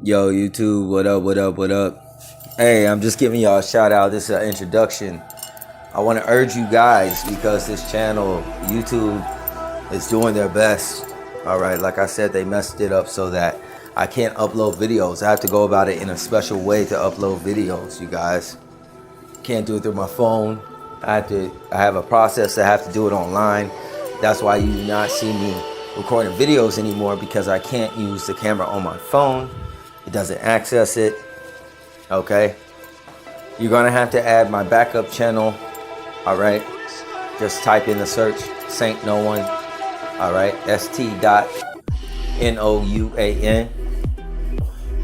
Yo, YouTube, what up, what up, what up? Hey, I'm just giving y'all a shout out. This is an introduction. I want to urge you guys, because this channel, YouTube, is doing their best. All right, like I said, they messed it up so that I can't upload videos. I have to go about it in a special way to upload videos, you guys. Can't do it through my phone. I have a process that I have to do it online. That's why you do not see me recording videos anymore, because I can't use the camera on my phone. It doesn't access it. Okay, you're gonna have to add my backup channel. All right, just type in the search Saint Nouan. All right, ST.NOUAN,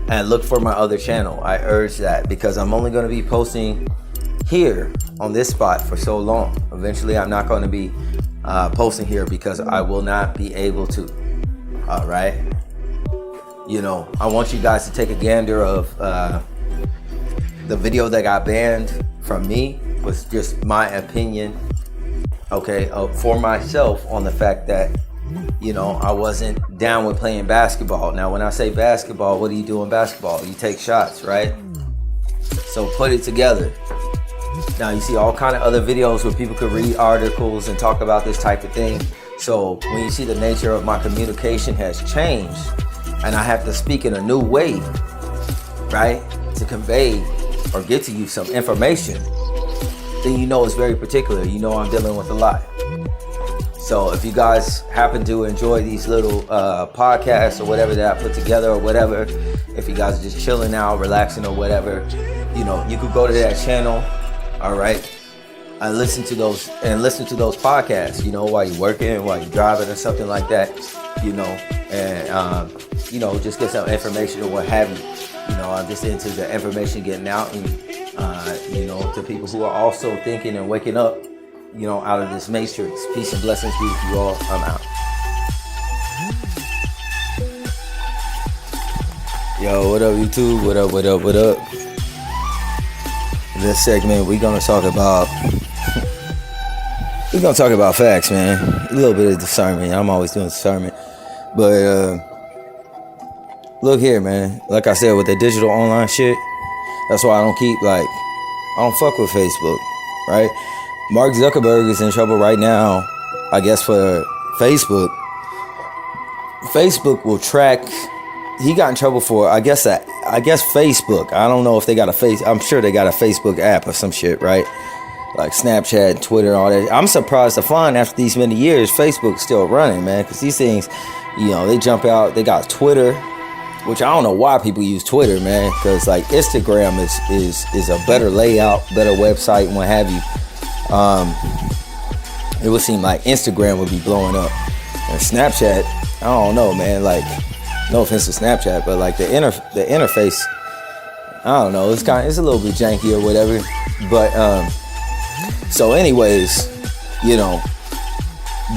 and look for my other channel. I urge that, because I'm only going to be posting here on this spot for so long. Eventually I'm not going to be posting here, because I will not be able to. All right, you know, I want you guys to take a gander of the video that got banned from me. Was just my opinion, okay, for myself, on the fact that, you know, I wasn't down with playing basketball. Now, when I say basketball, what do you do in basketball? You take shots, right? So put it together. Now, you see all kind of other videos where people could read articles and talk about this type of thing. So when you see the nature of my communication has changed, and I have to speak in a new way, right, to convey or get to you some information, then you know it's very particular. You know I'm dealing with a lot. So if you guys happen to enjoy these little podcasts or whatever that I put together, or whatever, if you guys are just chilling out, relaxing or whatever, you know, you could go to that channel, all right, and listen to those podcasts, you know, while you're working, while you're driving or something like that, you know, and you know, just get some information or what have you. You know, I'm just into the information getting out, and you know, to people who are also thinking and waking up, you know, out of this matrix. Peace and blessings be with you all. I'm out. Yo, what up, YouTube? What up, what up, what up? In this segment, we're gonna talk about facts, man. A little bit of discernment. I'm always doing discernment, but look here, man. Like I said, with the digital online shit, that's why I don't fuck with Facebook, right? Mark Zuckerberg is in trouble right now, I guess, for Facebook. Facebook will track. He got in trouble for, I guess Facebook. I don't know if they got I'm sure they got a Facebook app or some shit, right? Like Snapchat, Twitter, all that. I'm surprised to find after these many years, Facebook's still running, man. Because these things, you know, they jump out. They got Twitter, which I don't know why people use Twitter, man. Because like Instagram is a better layout, better website, and what have you. It would seem like Instagram would be blowing up, and Snapchat, I don't know, man. Like, no offense to Snapchat, but like the interface, I don't know. It's a little bit janky or whatever. But so, anyways, you know,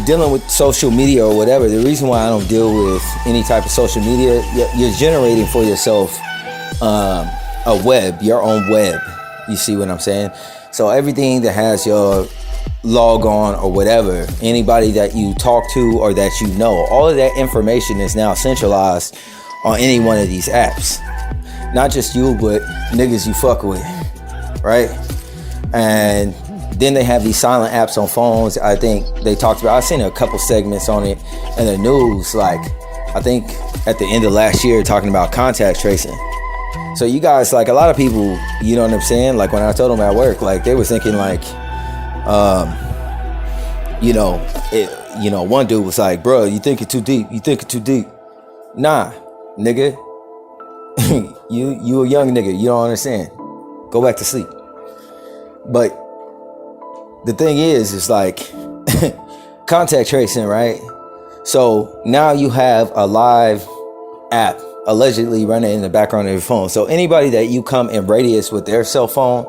dealing with social media or whatever. The reason why I don't deal with any type of social media, you're generating for yourself a web, your own web. You see what I'm saying? So everything that has your log on or whatever, anybody that you talk to or that you know, all of that information is now centralized on any one of these apps. Not just you, but niggas you fuck with, right? And then they have these silent apps on phones. I think they talked about, I've seen a couple segments on it in the news, like I think at the end of last year, talking about contact tracing. So you guys, like a lot of people, you know what I'm saying? Like when I told them at work, like they were thinking like, you know, one dude was like, bro, you think it's too deep. You think it's too deep. Nah, nigga, you a young nigga. You don't understand. Go back to sleep. But the thing is like contact tracing, right? So now you have a live app allegedly running in the background of your phone. So anybody that you come in radius with their cell phone,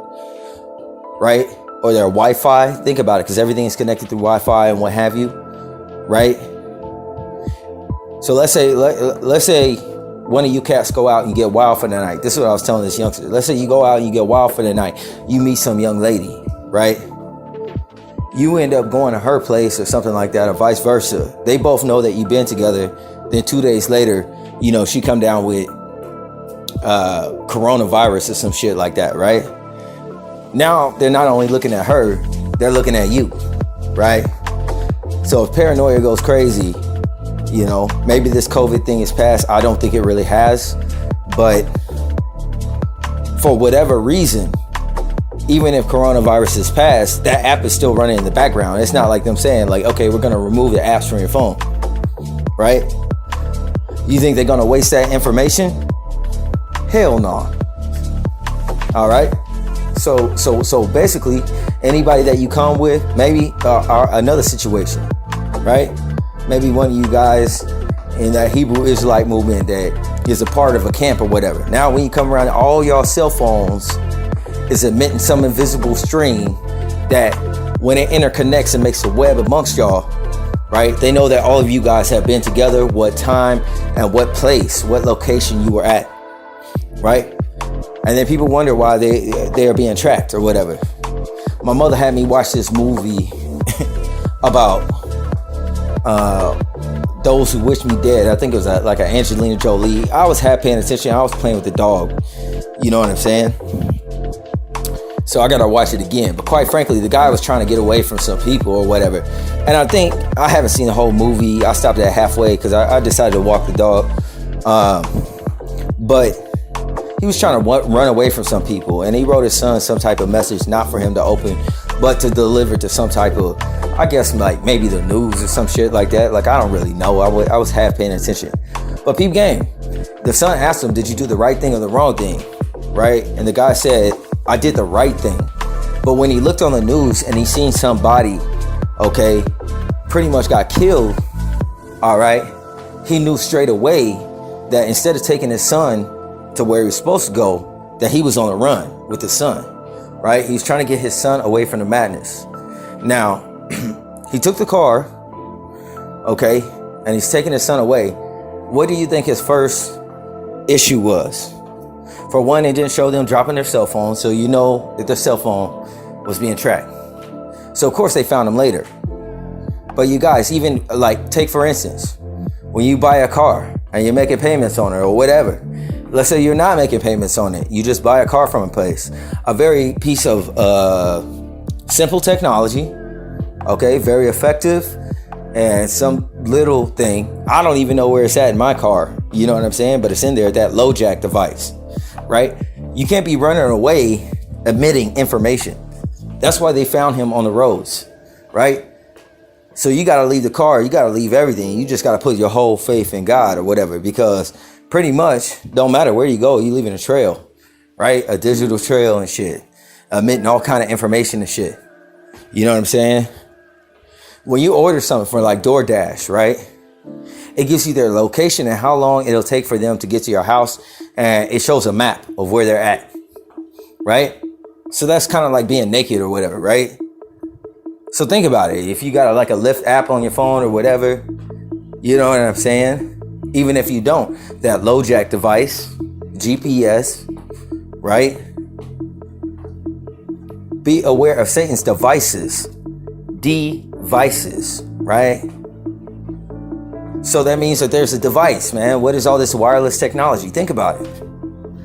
right, or their Wi-Fi, think about it, because everything is connected through Wi-Fi and what have you, right? So let's say one of you cats go out and get wild for the night. This is what I was telling this youngster. Let's say you go out and you get wild for the night. You meet some young lady, right? You end up going to her place or something like that, or vice versa. They both know that you've been together. Then 2 days later, you know, she come down with coronavirus or some shit like that, right? Now they're not only looking at her, they're looking at you, right? So if paranoia goes crazy, you know, maybe this COVID thing is past. I don't think it really has, but for whatever reason, even if coronavirus is past, that app is still running in the background. It's not like them saying like, okay, we're gonna remove the apps from your phone, right? You think they're gonna waste that information? Hell no. All right. So basically, anybody that you come with, maybe another situation, right? Maybe one of you guys in that Hebrew Israelite movement that is a part of a camp or whatever. Now, when you come around, all y'all cell phones is emitting some invisible stream that when it interconnects and makes a web amongst y'all, right? They know that all of you guys have been together, what time and what place, what location you were at, right? And then people wonder why they are being tracked or whatever. My mother had me watch this movie about those who wish me dead. I think it was like an Angelina Jolie. I was half paying attention. I was playing with the dog. You know what I'm saying? So I gotta watch it again. But quite frankly, the guy was trying to get away from some people or whatever. And I think I haven't seen the whole movie. I stopped at halfway because I decided to walk the dog. But he was trying to run away from some people, and he wrote his son some type of message, not for him to open, but to deliver to some type of, I guess, like maybe the news or some shit like that. Like, I don't really know. I was half paying attention. But peep game. The son asked him, did you do the right thing or the wrong thing? Right? And the guy said, I did the right thing. But when he looked on the news and he seen somebody, okay, pretty much got killed, all right, he knew straight away that instead of taking his son to where he was supposed to go, that he was on the run with his son, right? He's trying to get his son away from the madness. Now, he took the car, okay, and he's taking his son away. What do you think his first issue was? For one, it didn't show them dropping their cell phone, so you know that their cell phone was being tracked. So of course they found him later. But you guys, even like, take for instance, when you buy a car and you're making payments on it or whatever, let's say you're not making payments on it, you just buy a car from a place. A very piece of simple technology, okay, very effective, and some little thing, I don't even know where it's at in my car, you know what I'm saying, but it's in there, that low jack device, right? You can't be running away emitting information. That's why they found him on the roads, right? So you got to leave the car, you got to leave everything, you just got to put your whole faith in God or whatever, because pretty much don't matter where you go, you leaving a trail, right? A digital trail and shit, emitting all kind of information and shit. You know what I'm saying? When you order something for like DoorDash, right? It gives you their location and how long it'll take for them to get to your house. And it shows a map of where they're at, right? So that's kind of like being naked or whatever, right? So think about it. If you got like a Lyft app on your phone or whatever, you know what I'm saying? Even if you don't, that low jack device, GPS, right? Be aware of Satan's devices, right? So that means that there's a device, man. What is all this wireless technology? Think about it,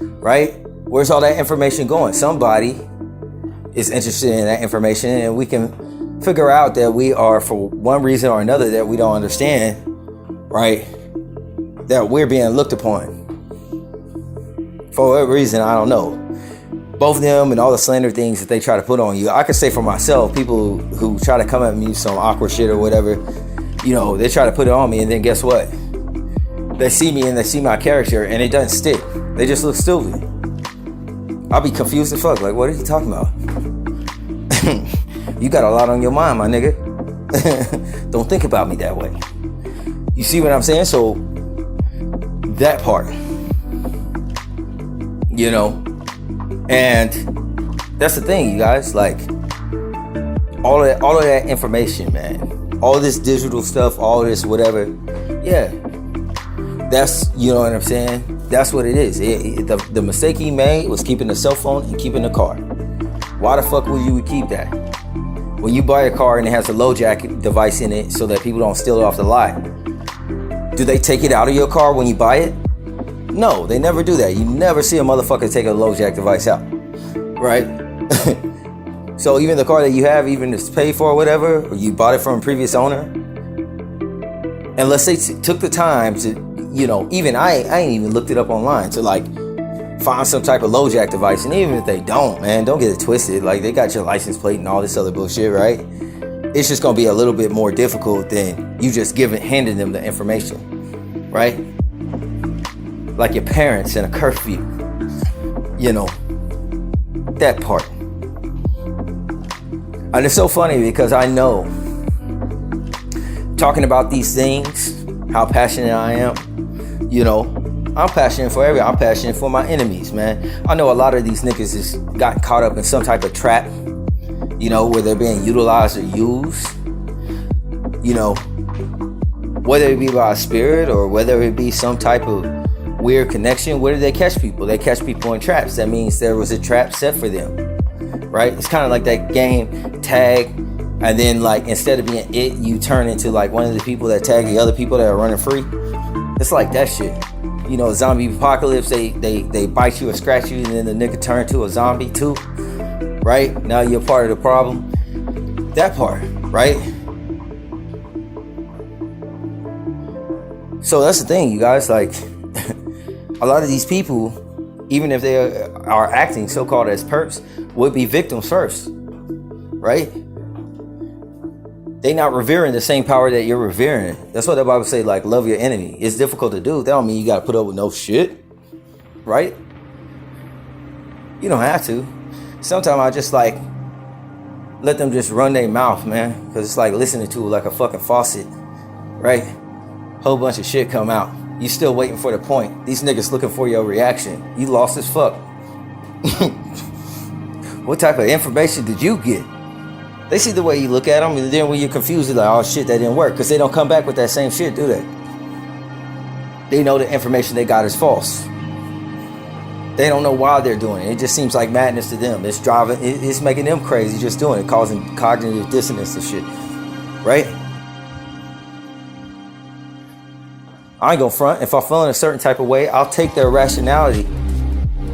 right? Where's all that information going? Somebody is interested in that information, and we can figure out that we are, for one reason or another that we don't understand, right? That we're being looked upon. For what reason, I don't know. Both of them and all the slander things that they try to put on you. I can say for myself, people who try to come at me some awkward shit or whatever, you know, they try to put it on me, and then guess what? They see me and they see my character and it doesn't stick. They just look stupid. I'll be confused as fuck. Like, what are you talking about? You got a lot on your mind, my nigga. Don't think about me that way. You see what I'm saying? So that part, you know, and that's the thing, you guys, like all of that information, man, all this digital stuff, all this whatever, yeah, that's, you know what I'm saying, that's what it is. The mistake he made was keeping the cell phone and keeping the car. Why the fuck would you keep that? When you buy a car and it has a low jack device in it so that people don't steal it off the lot, do they take it out of your car when you buy it? No, they never do that. You never see a motherfucker take a low jack device out, right? So even the car that you have, even if it's paid for or whatever, or you bought it from a previous owner, and let's say took the time to, you know, even I ain't even looked it up online to like find some type of low jack device. And even if they don't, man, don't get it twisted. Like, they got your license plate and all this other bullshit, right? It's just gonna be a little bit more difficult than you just handing them the information, right? Like your parents in a curfew, you know, that part. And it's so funny because I know, talking about these things, how passionate I am, you know, I'm passionate for everyone. I'm passionate for my enemies, man. I know a lot of these niggas has gotten caught up in some type of trap, you know, where they're being utilized or used, you know, whether it be by a spirit or whether it be some type of weird connection. Where do they catch people? They catch people in traps. That means there was a trap set for them, right? It's kind of like that game tag, and then like instead of being it, you turn into like one of the people that tag the other people that are running free. It's like that shit. You know, zombie apocalypse, they bite you or scratch you, and then the nigga turn to a zombie too, right? Now you're part of the problem. That part, right? So that's the thing, you guys, like, a lot of these people, even if they are acting so-called as perps, would be victims first, right? They not revering the same power that you're revering. That's what the Bible say, like, love your enemy. It's difficult to do. That don't mean you got to put up with no shit, right? You don't have to. Sometimes I just, like, let them just run their mouth, man. Because it's like listening to like a fucking faucet, right? Whole bunch of shit come out. You still waiting for the point. These niggas looking for your reaction. You lost as fuck. What type of information did you get? They see the way you look at them, and then when you're confused, you're like, oh shit, that didn't work. Because they don't come back with that same shit, do they? They know the information they got is false. They don't know why they're doing it. It just seems like madness to them. It's driving, it's making them crazy just doing it, causing cognitive dissonance and shit. Right? I ain't gonna front. If I'm feeling a certain type of way, I'll take their rationality.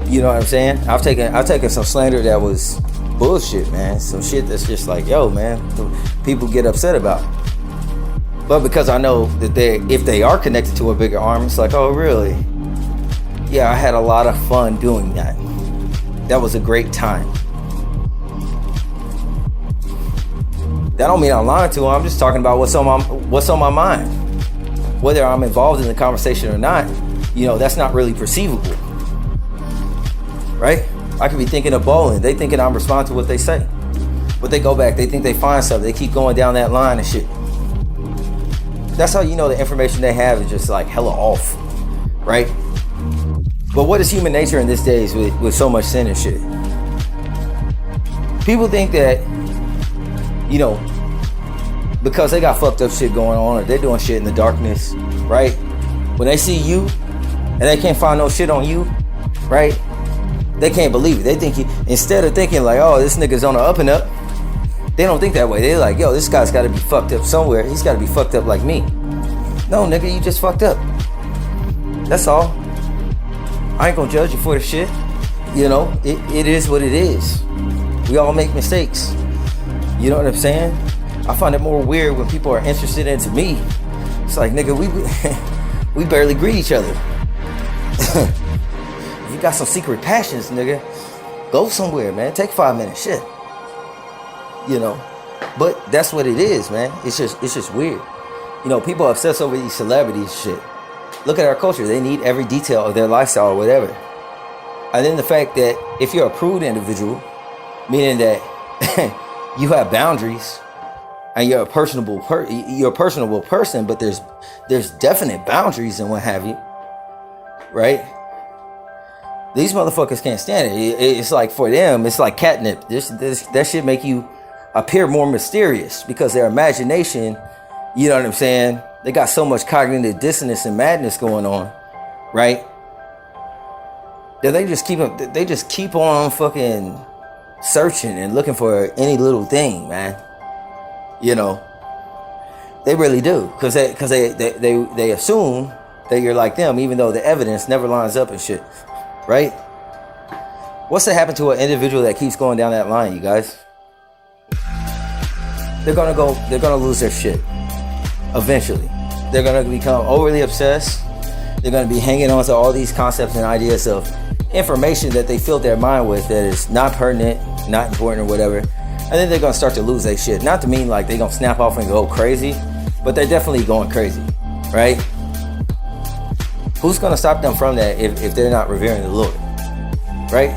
You know what I'm saying? I've taken some slander that was bullshit, man. Some shit that's just like, yo, man, people get upset about. But because I know that if they are connected to a bigger arm, it's like, oh, really? Yeah, I had a lot of fun doing that. That was a great time. That don't mean I'm lying to them. I'm just talking about what's on my mind. Whether I'm involved in the conversation or not, you know, that's not really perceivable. Right? I could be thinking of bowling. They thinking I'm responding to what they say. But they go back, they think they find something. They keep going down that line and shit. That's how you know the information they have is just like hella off. Right? But what is human nature in this days with so much sin and shit? People think that, you know, because they got fucked up shit going on, or they're doing shit in the darkness, right? When they see you and they can't find no shit on you, right? They can't believe it. They think instead of thinking like, oh, this nigga's on the up and up, they don't think that way. They're like, yo, this guy's got to be fucked up somewhere. He's got to be fucked up like me. No, nigga, you just fucked up. That's all. I ain't gonna judge you for the shit. You know, it is what it is. We all make mistakes. You know what I'm saying? I find it more weird when people are interested into me. It's like, nigga, we barely greet each other. You got some secret passions, nigga. Go somewhere, man. Take 5 minutes, shit. You know, but that's what it is, man. It's just weird. You know, people obsess over these celebrities, shit. Look at our culture. They need every detail of their lifestyle or whatever. And then the fact that if you're a prude individual, meaning that you have boundaries. And you're a personable person, but there's definite boundaries and what have you, right? These motherfuckers can't stand it. It's like for them, it's like catnip. That should make you appear more mysterious because their imagination, you know what I'm saying? They got so much cognitive dissonance and madness going on, right? That they just keep on fucking searching and looking for any little thing, man. You know, they really do, because they assume that you're like them, even though the evidence never lines up and shit, right? What's to happen to an individual that keeps going down that line, you guys? They're gonna lose their shit eventually. They're gonna become overly obsessed. They're gonna be hanging on to all these concepts and ideas of information that they filled their mind with that is not pertinent, not important, or whatever. And then they're gonna start to lose their shit. Not to mean like they're gonna snap off and go crazy, but they're definitely going crazy, right? Who's gonna stop them from that if they're not revering the Lord, right?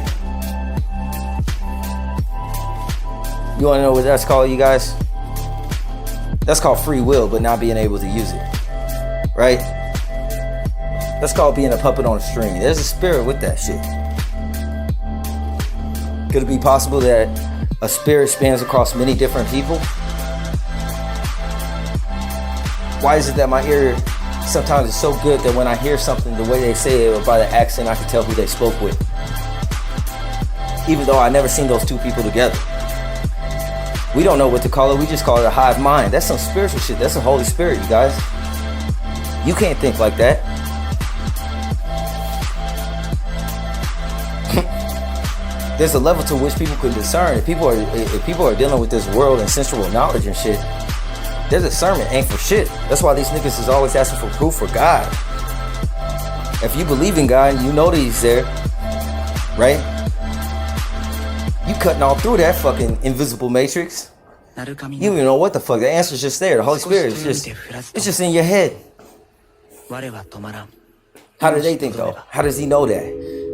You wanna know what that's called, you guys? That's called free will, but not being able to use it, right? That's called being a puppet on a string. There's a spirit with that shit. Could it be possible that a spirit spans across many different people? Why is it that my ear sometimes is so good that when I hear something, the way they say it or by the accent, I can tell who they spoke with? Even though I never seen those two people together. We don't know what to call it. We just call it a hive mind. That's some spiritual shit. That's the Holy Spirit, you guys. You can't think like that. There's a level to which people can discern. If people are dealing with this world and sensual knowledge and shit, their discernment ain't for shit. That's why these niggas is always asking for proof for God. If you believe in God and you know that He's there, right? You cutting all through that fucking invisible matrix. You don't even know what the fuck. The answer's just there. The Holy Spirit is just in your head. How do they think though? How does He know that?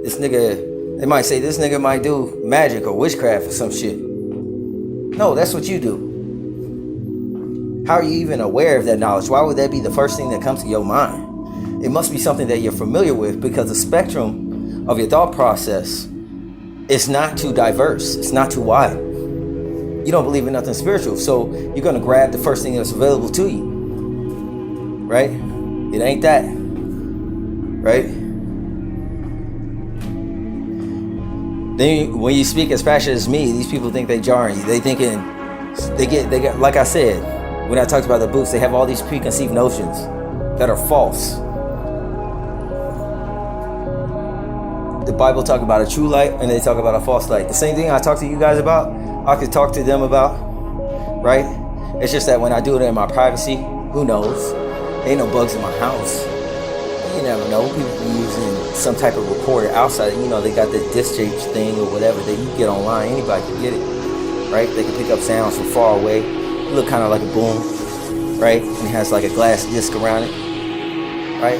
This nigga, they might say this nigga might do magic or witchcraft or some shit. No, that's what you do. How are you even aware of that knowledge? Why would that be the first thing that comes to your mind? It must be something that you're familiar with, because the spectrum of your thought process, it's not too diverse. It's not too wide. You don't believe in nothing spiritual, so you're going to grab the first thing that's available to you. Right? It ain't that. Right? Then when you speak as passionate as me, these people think they jarring you. They get, like I said, when I talked about the books, they have all these preconceived notions that are false. The Bible talk about a true light and they talk about a false light. The same thing I talk to you guys about, I could talk to them about, right? It's just that when I do it in my privacy, who knows? Ain't no bugs in my house. You never know. People be using some type of recorder outside. You know, they got the disc tape thing or whatever that you get online. Anybody can get it, right? They can pick up sounds from far away. It look kind of like a boom, right? And it has like a glass disc around it, right?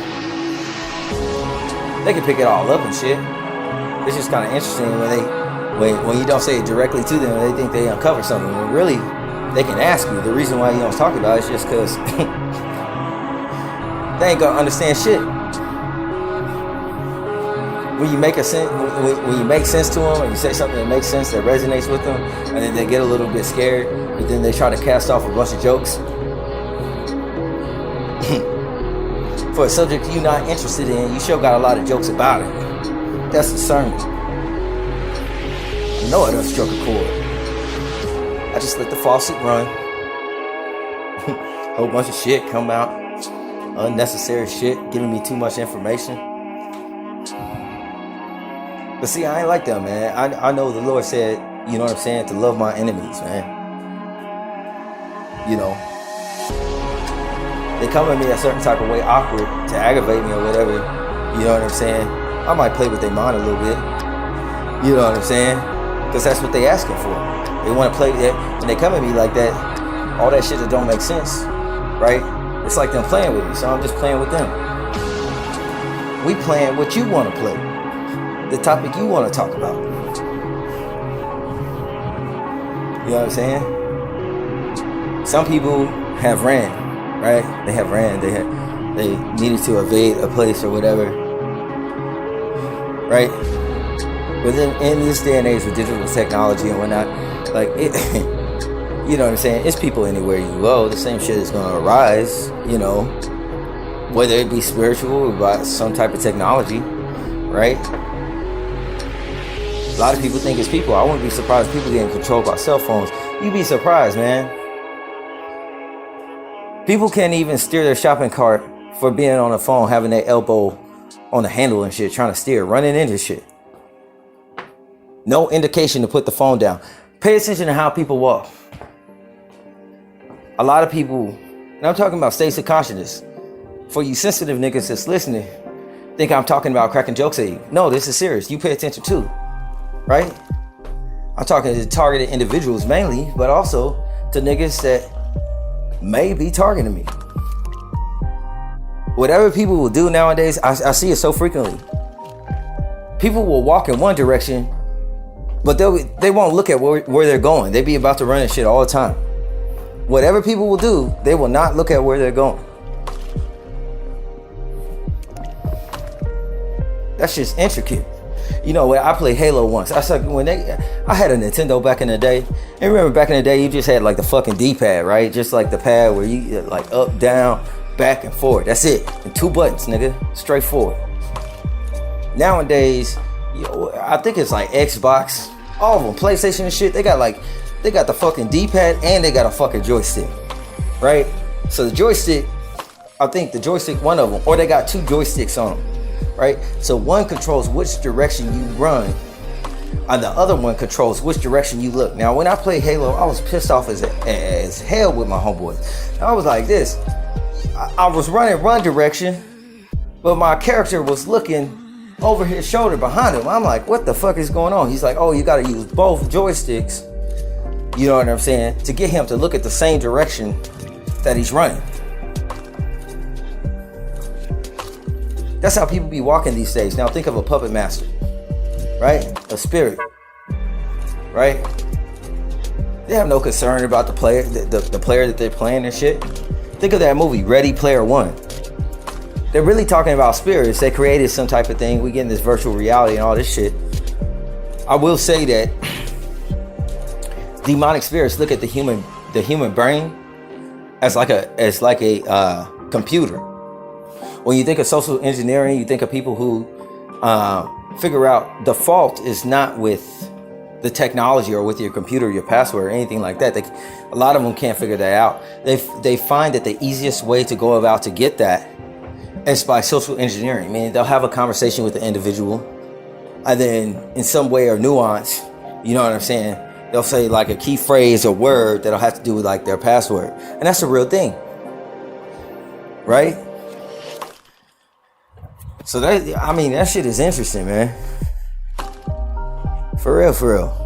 They can pick it all up and shit. It's just kind of interesting when you don't say it directly to them, they think they uncover something. When really, they can ask you. The reason why you don't talk about it is just because they ain't gonna understand shit. When you make sense to them, and you say something that makes sense, that resonates with them, and then they get a little bit scared, but then they try to cast off a bunch of jokes. For a subject you're not interested in, you sure got a lot of jokes about it. That's discernment. I know I done struck a chord. I just let the faucet run. Whole bunch of shit come out. Unnecessary shit, giving me too much information. But see, I ain't like that, man. I know the Lord said, you know what I'm saying, to love my enemies, man. You know. They come at me a certain type of way, awkward, to aggravate me or whatever. You know what I'm saying? I might play with their mind a little bit. You know what I'm saying? Because that's what they asking for. They want to play that. When they come at me like that, all that shit that don't make sense, right? It's like them playing with me, so I'm just playing with them. We playing what you want to play. The topic you want to talk about. You know what I'm saying? Some people have ran. Right? They have ran. They needed to evade a place or whatever. Right? But then in this day and age with digital technology and whatnot, like it, you know what I'm saying? It's people anywhere you go. The same shit is gonna arise, you know, whether it be spiritual or by some type of technology, right? A lot of people think it's people. I wouldn't be surprised if people getting controlled by cell phones. You'd be surprised, man. People can't even steer their shopping cart for being on the phone, having their elbow on the handle and shit, trying to steer, running into shit. No indication to put the phone down. Pay attention to how people walk. A lot of people, and I'm talking about states of consciousness. For you sensitive niggas that's listening, think I'm talking about cracking jokes at you. No, this is serious. You pay attention too, right? I'm talking to targeted individuals mainly, but also to niggas that may be targeting me. Whatever people will do nowadays, I see it so frequently. People will walk in one direction, but they won't look at where they're going. They be about to run and shit all the time. Whatever people will do, they will not look at where they're going. That's just intricate. You know, when I played Halo once, I had a Nintendo back in the day. And remember back in the day, you just had like the fucking D-pad, right? Just like the pad where you like up, down, back and forward. That's it. And 2 buttons, nigga. Straightforward. Nowadays, I think it's like Xbox, all of them, PlayStation and shit. They got the fucking D-pad and they got a fucking joystick, right? So the joystick, I think the joystick, one of them, or they got 2 joysticks on them. Right? So one controls which direction you run, and the other one controls which direction you look. Now, when I played Halo, I was pissed off as hell with my homeboys. I was like this. I was running one direction, but my character was looking over his shoulder behind him. I'm like, what the fuck is going on? He's like, oh, you got to use both joysticks, you know what I'm saying, to get him to look at the same direction that he's running. That's how people be walking these days. Now think of a puppet master, right? A spirit, right? They have no concern about the player, the player that they're playing and shit. Think of that movie, Ready Player One. They're really talking about spirits. They created some type of thing. We get in this virtual reality and all this shit. I will say that demonic spirits look at the human brain as like a computer. When you think of social engineering, you think of people who figure out the fault is not with the technology or with your computer, your password, or anything like that. A lot of them can't figure that out. They find that the easiest way to go about to get that is by social engineering. Meaning they'll have a conversation with the individual, and then in some way or nuance, you know what I'm saying, they'll say like a key phrase or word that'll have to do with like their password. And that's a real thing, right? So that shit is interesting, man. For real.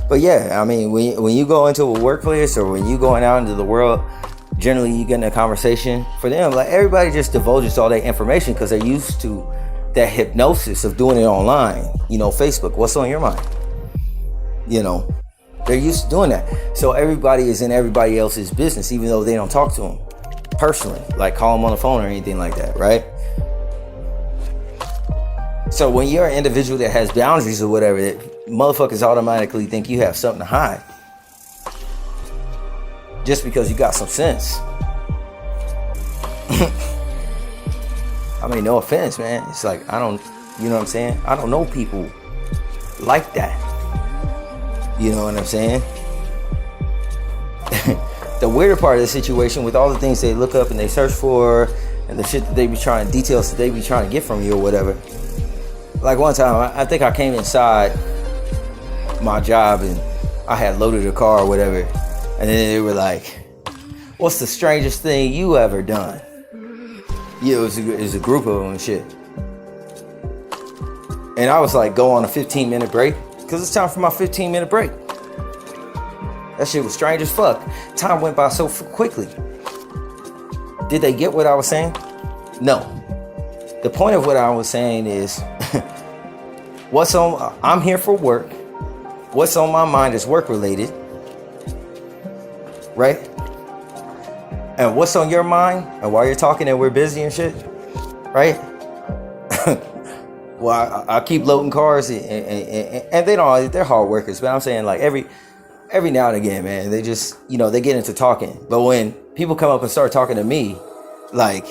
But yeah, I mean, when you go into a workplace or when you going out into the world, generally you get in a conversation. For them, like everybody just divulges all their information because they're used to that hypnosis of doing it online. You know, Facebook, what's on your mind? You know, they're used to doing that. So everybody is in everybody else's business, even though they don't talk to them personally, like call them on the phone or anything like that, right? So when you're an individual that has boundaries or whatever, that motherfuckers automatically think you have something to hide. Just because you got some sense. I mean, no offense, man. It's like, you know what I'm saying? I don't know people like that. You know what I'm saying? The weirder part of the situation with all the things they look up and they search for and the shit that they be trying, details that they be trying to get from you or whatever. Like one time, I think I came inside my job and I had loaded a car or whatever. And then they were like, what's the strangest thing you ever done? Yeah, it was a group of them and shit. And I was like, go on a 15-minute break. Because it's time for my 15-minute break. That shit was strange as fuck. Time went by so quickly. Did they get what I was saying? No. The point of what I was saying is, I'm here for work. What's on my mind is work related. Right? And what's on your mind? And while you're talking and we're busy and shit. Right? Well, I keep loading cars and they're hard workers. But I'm saying like every now and again, man, they just, they get into talking. But when people come up and start talking to me, like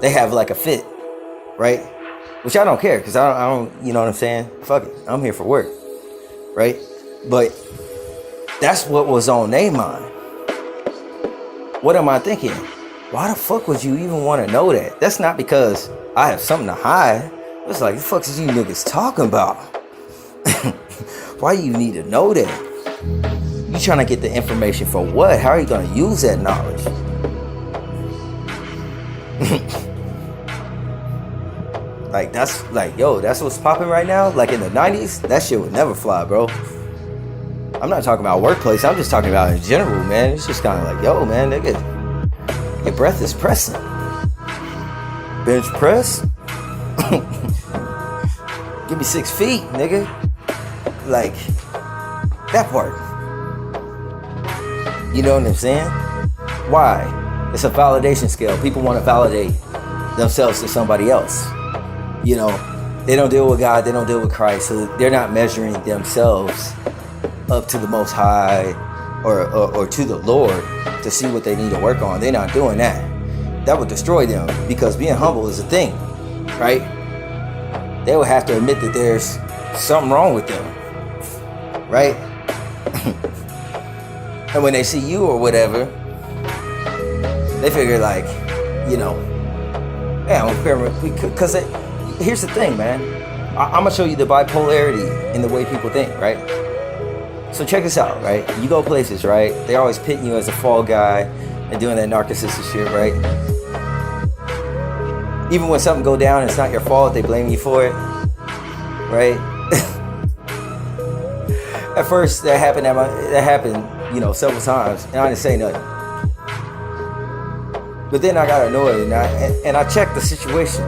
they have like a fit. Right? Which I don't care, because I don't, you know what I'm saying? Fuck it. I'm here for work. Right? But that's what was on their mind. What am I thinking? why the fuck would you even want to know that? That's not because I have something to hide. It's like, the fuck is you niggas talking about? Why you need to know that? You trying to get the information for what? How are you going to use that knowledge? Like, that's like, yo, that's what's popping right now. Like in the 90s, that shit would never fly, bro. I'm not talking about workplace. I'm just talking about in general, man. It's just kind of like, yo, man, nigga, your breath is pressing. Bench press? Give me 6 feet, nigga. Like, that part. You know what I'm saying? Why? It's a validation scale. People want to validate themselves to somebody else. You know, they don't deal with God, they don't deal with Christ, so they're not measuring themselves up to the Most High or to the Lord to see what they need to work on. They're not doing that. That would destroy them, because being humble is a thing, right? They would have to admit that there's something wrong with them, right? And when they see you or whatever, they figure like, you know, because here's the thing, man. I'm gonna show you the bipolarity in the way people think, right? So check this out, right? You go places, right? They're always pitting you as a fall guy and doing that narcissistic shit, right? Even when something go down and it's not your fault, they blame you for it, right? At first, that happened, you know, several times, and I didn't say nothing. But then I got annoyed, and I checked the situation.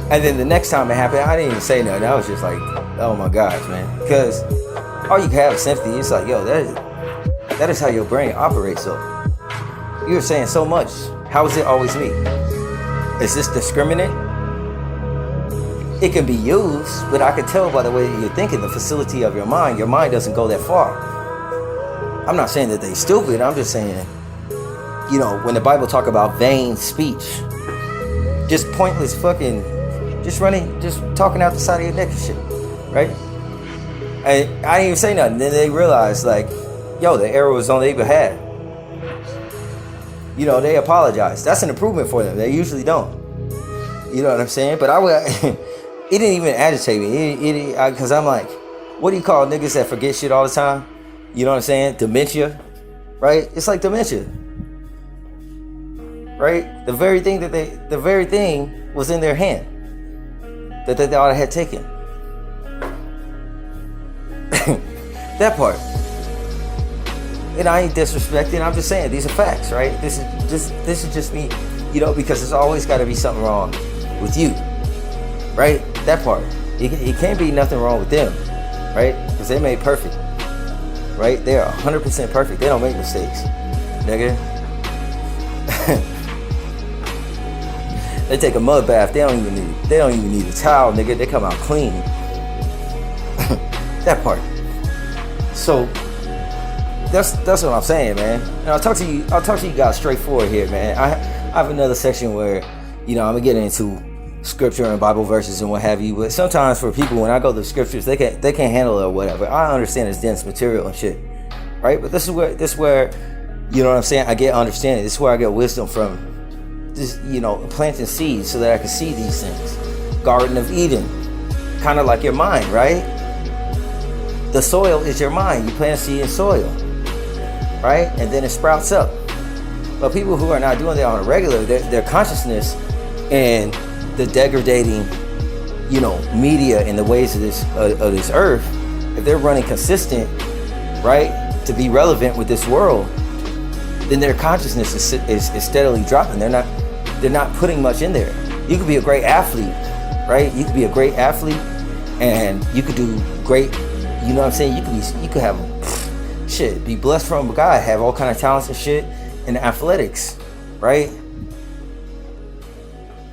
And then the next time it happened, I didn't even say nothing. I was just like, oh my gosh, man. Because all you can have is sympathy. It's like, yo, that is how your brain operates, though. You're saying so much. How is it always me? Is this discriminate? It can be used, but I can tell by the way that you're thinking, the facility of your mind doesn't go that far. I'm not saying that they stupid. I'm just saying, you know, when the Bible talk about vain speech, just pointless fucking, just talking out the side of your neck and shit, right? And I didn't even say nothing. Then they realized, like, yo, the error was on their behalf. You know, they apologize. That's an improvement for them. They usually don't. You know what I'm saying? But it didn't even agitate me. Because I'm like, what do you call niggas that forget shit all the time? You know what I'm saying? Dementia, right? It's like dementia, right? The very thing was in their hand that they thought I had taken. That part. And I ain't disrespecting. I'm just saying these are facts, right? This is just me, you know, because there's always got to be something wrong with you, right? That part. It can't be nothing wrong with them, right? Because they're made perfect, right? They are 100% perfect. They don't make mistakes, nigga. They take a mud bath. They don't even need a towel, nigga. They come out clean. That part. So that's what I'm saying, man. And I'll talk to you guys straightforward here, man. I have another section where, you know, I'm gonna get into scripture and Bible verses and what have you. But sometimes for people, when I go to the scriptures, they can't handle it or whatever. I understand it's dense material and shit, right? But this is where, you know what I'm saying, I get understanding. This is where I get wisdom from. This, you know, planting seeds so that I can see these things. Garden of Eden, kind of like your mind, right? The soil is your mind. You plant a seed in soil, right? And then it sprouts up. But people who are not doing that on a regular, their consciousness and the degrading, you know, media and the ways of this earth, if they're running consistent, right, to be relevant with this world, then their consciousness is steadily dropping. They're not putting much in there. You could be a great athlete, right? You could be a great athlete, and you could do great. You know what I'm saying? You could have shit. Be blessed from God. Have all kind of talents and shit in athletics, right?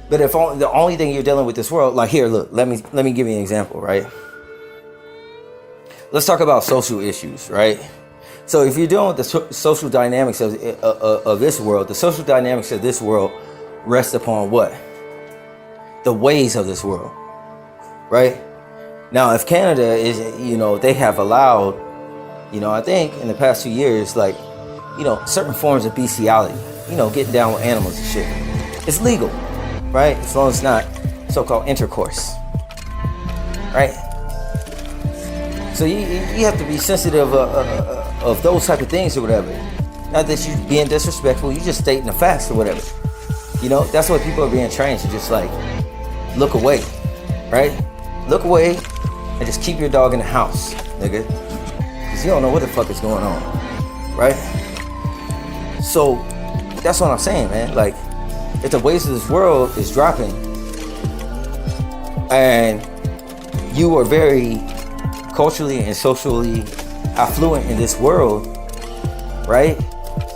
But if the only thing you're dealing with this world, like here, look, let me give you an example, right? Let's talk about social issues, right? So if you're dealing with the social dynamics of this world, the social dynamics of this world rest upon what? The ways of this world, right? Now, if Canada is, you know, they have allowed, you know, I think in the past 2 years, like, you know, certain forms of bestiality, getting down with animals and shit. It's legal, right? As long as it's not so-called intercourse, right? So you have to be sensitive of those type of things or whatever. Not that you being disrespectful, you just stating the facts or whatever. That's what people are being trained to, just like look away, right? Look away and just keep your dog in the house, nigga. Because you don't know what the fuck is going on, right? So that's what I'm saying, man. Like, if the waste of this world is dropping and you are very culturally and socially affluent in this world, right?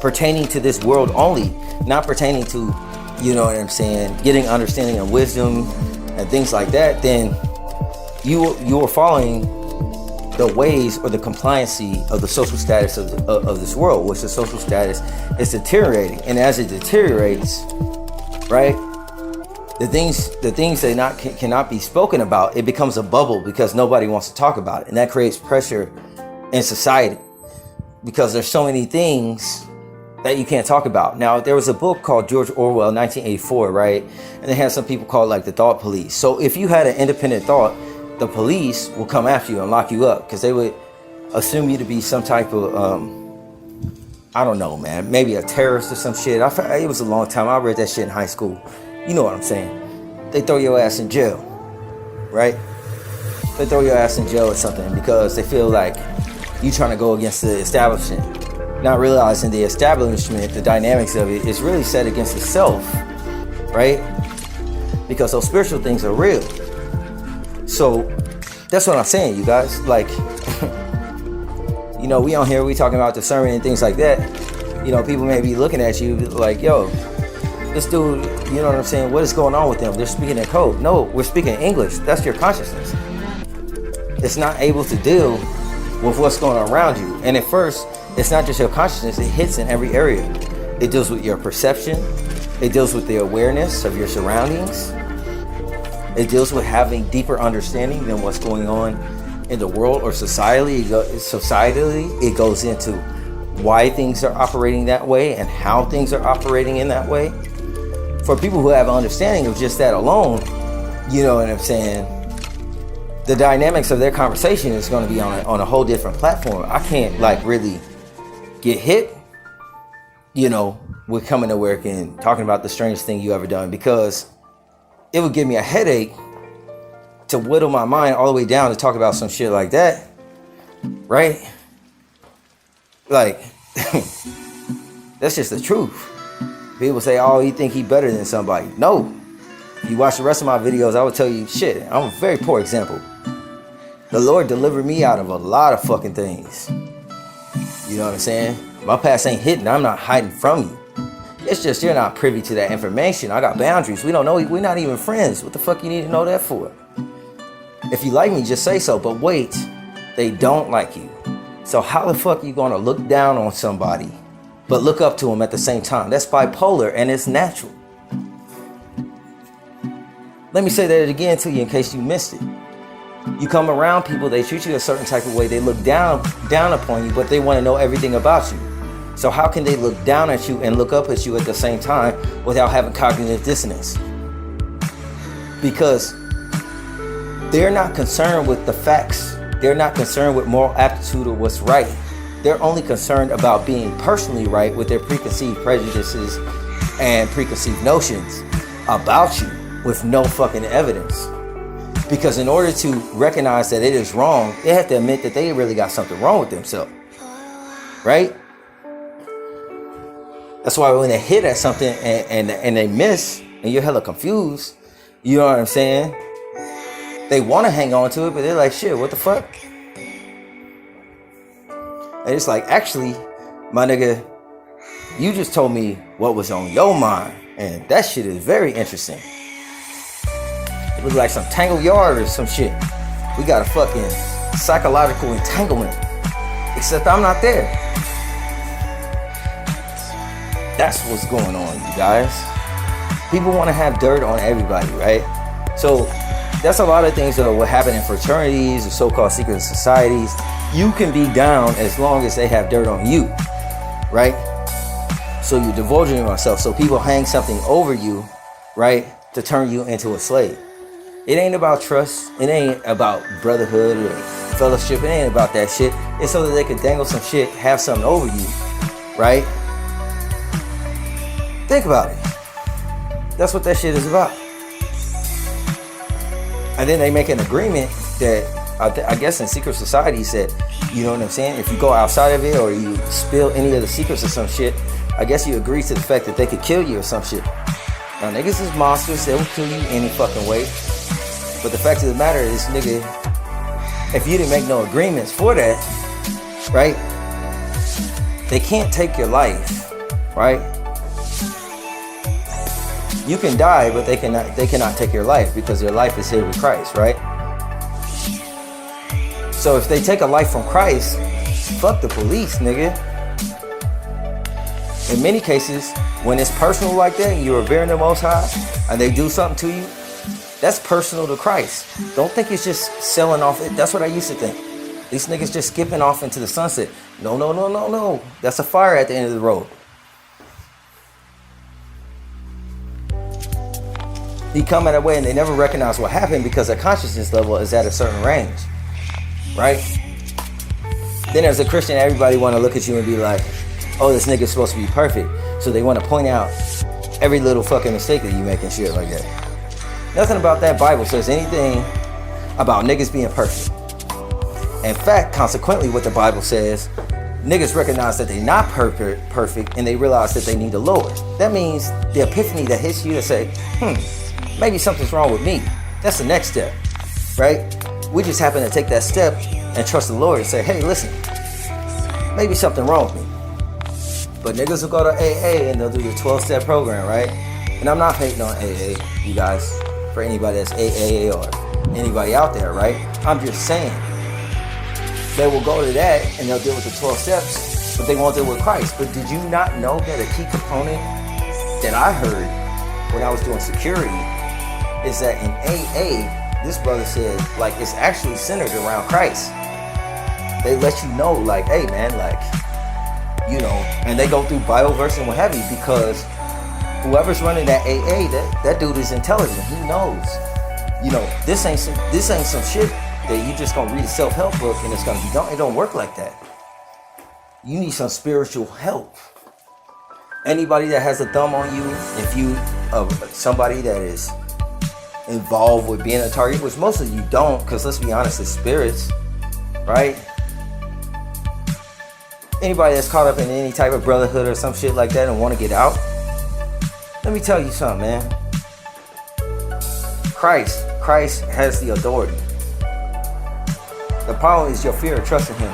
Pertaining to this world only, not pertaining to, getting understanding and wisdom and things like that, then you are following the ways or the compliancy of the social status of this world, which the social status is deteriorating. And as it deteriorates, right, the things that cannot be spoken about, it becomes a bubble because nobody wants to talk about it. And that creates pressure in society because there's so many things that you can't talk about. Now, there was a book called George Orwell, 1984, right? And they had some people called like the thought police. So if you had an independent thought, the police will come after you and lock you up because they would assume you to be some type of, I don't know, man, maybe a terrorist or some shit. It was a long time. I read that shit in high school. You know what I'm saying? They throw your ass in jail, right? They throw your ass in jail or something because they feel like you trying to go against the establishment. Not realizing the establishment, the dynamics of it is really set against itself, right? Because those spiritual things are real. So that's what I'm saying, you guys. Like, we on here, we talking about discernment and things like that. People may be looking at you like, yo, this dude, you know what I'm saying? What is going on with them? They're speaking in code. No, we're speaking English. That's your consciousness. It's not able to deal with what's going on around you. And at first, it's not just your consciousness. It hits in every area. It deals with your perception. It deals with the awareness of your surroundings. It deals with having deeper understanding than what's going on in the world or societally. It goes into why things are operating that way and how things are operating in that way. For people who have an understanding of just that alone, you know what I'm saying, the dynamics of their conversation is going to be on a whole different platform. I can't really get hit, with coming to work and talking about the strangest thing you ever done, because it would give me a headache to whittle my mind all the way down to talk about some shit like that, right? Like, that's just the truth. People say, oh, you think he better than somebody. No. If you watch the rest of my videos, I would tell you, shit, I'm a very poor example. The Lord delivered me out of a lot of fucking things. You know what I'm saying? My past ain't hidden. I'm not hiding from you. It's just you're not privy to that information. I got boundaries. We don't know. We're not even friends. What the fuck you need to know that for? If you like me, just say so. But wait, they don't like you. So how the fuck are you going to look down on somebody but look up to them at the same time? That's bipolar, and it's natural. Let me say that again to you in case you missed it. You come around people, they treat you a certain type of way. They look down upon you, but they want to know everything about you. So how can they look down at you and look up at you at the same time without having cognitive dissonance? Because they're not concerned with the facts. They're not concerned with moral aptitude or what's right. They're only concerned about being personally right with their preconceived prejudices and preconceived notions about you with no fucking evidence. Because in order to recognize that it is wrong, they have to admit that they really got something wrong with themselves. Right? That's why when they hit at something and they miss and you're hella confused, you know what I'm saying? They want to hang on to it, but they're like, shit, what the fuck? And it's like, actually, my nigga, you just told me what was on your mind. And that shit is very interesting. It looks like some tangled yard or some shit. We got a fucking psychological entanglement. Except I'm not there. That's what's going on, you guys. People want to have dirt on everybody, right? So that's a lot of things that will happen in fraternities or so-called secret societies. You can be down as long as they have dirt on you, right? So you're divulging yourself. So people hang something over you, right, to turn you into a slave. It ain't about trust. It ain't about brotherhood or fellowship. It ain't about that shit. It's so that they could dangle some shit, have something over you, right? Think about it. That's what that shit is about. And then they make an agreement that I guess in secret society said, you know what I'm saying? If you go outside of it or you spill any of the secrets or some shit, I guess you agree to the fact that they could kill you or some shit. Now niggas is monsters. They will kill you any fucking way. But the fact of the matter is, nigga, if you didn't make no agreements for that, right? They can't take your life, right? You can die, but they cannot take your life because your life is hid with Christ, right? So if they take a life from Christ, fuck the police, nigga. In many cases, when it's personal like that, and you're revering the Most High, and they do something to you, that's personal to Christ. Don't think it's just selling off. That's what I used to think. These niggas just skipping off into the sunset. No. That's a fire at the end of the road. He come at a way and they never recognize what happened because their consciousness level is at a certain range. Right? Then as a Christian, everybody want to look at you and be like, oh, this nigga's supposed to be perfect. So they want to point out every little fucking mistake that you make and shit like that. Nothing about that Bible says anything about niggas being perfect. In fact, consequently, what the Bible says, niggas recognize that they're not perfect and they realize that they need the Lord. That means the epiphany that hits you to say, maybe something's wrong with me. That's the next step, right? We just happen to take that step and trust the Lord and say, hey, listen, maybe something wrong with me. But niggas will go to AA and they'll do the 12-step program, right? And I'm not hating on AA, you guys, for anybody that's AA or anybody out there, right? I'm just saying, they will go to that and they'll deal with the 12 steps, but they won't deal with Christ. But did you not know that a key component that I heard when I was doing security is that in AA, this brother said, like, it's actually centered around Christ. They let you know, like, hey, man, like, you know, and they go through Bible verse and what have you, because whoever's running that AA, that dude is intelligent. He knows, you know, this ain't some shit that you just gonna read a self-help book and it's gonna be done. It don't work like that. You need some spiritual help. Anybody that has a thumb on you, if you somebody that is involved with being a target, which most of you don't, because let's be honest, it's spirits, right? Anybody that's caught up in any type of brotherhood or some shit like that and want to get out, let me tell you something, man. Christ has the authority. The problem is your fear of trusting him.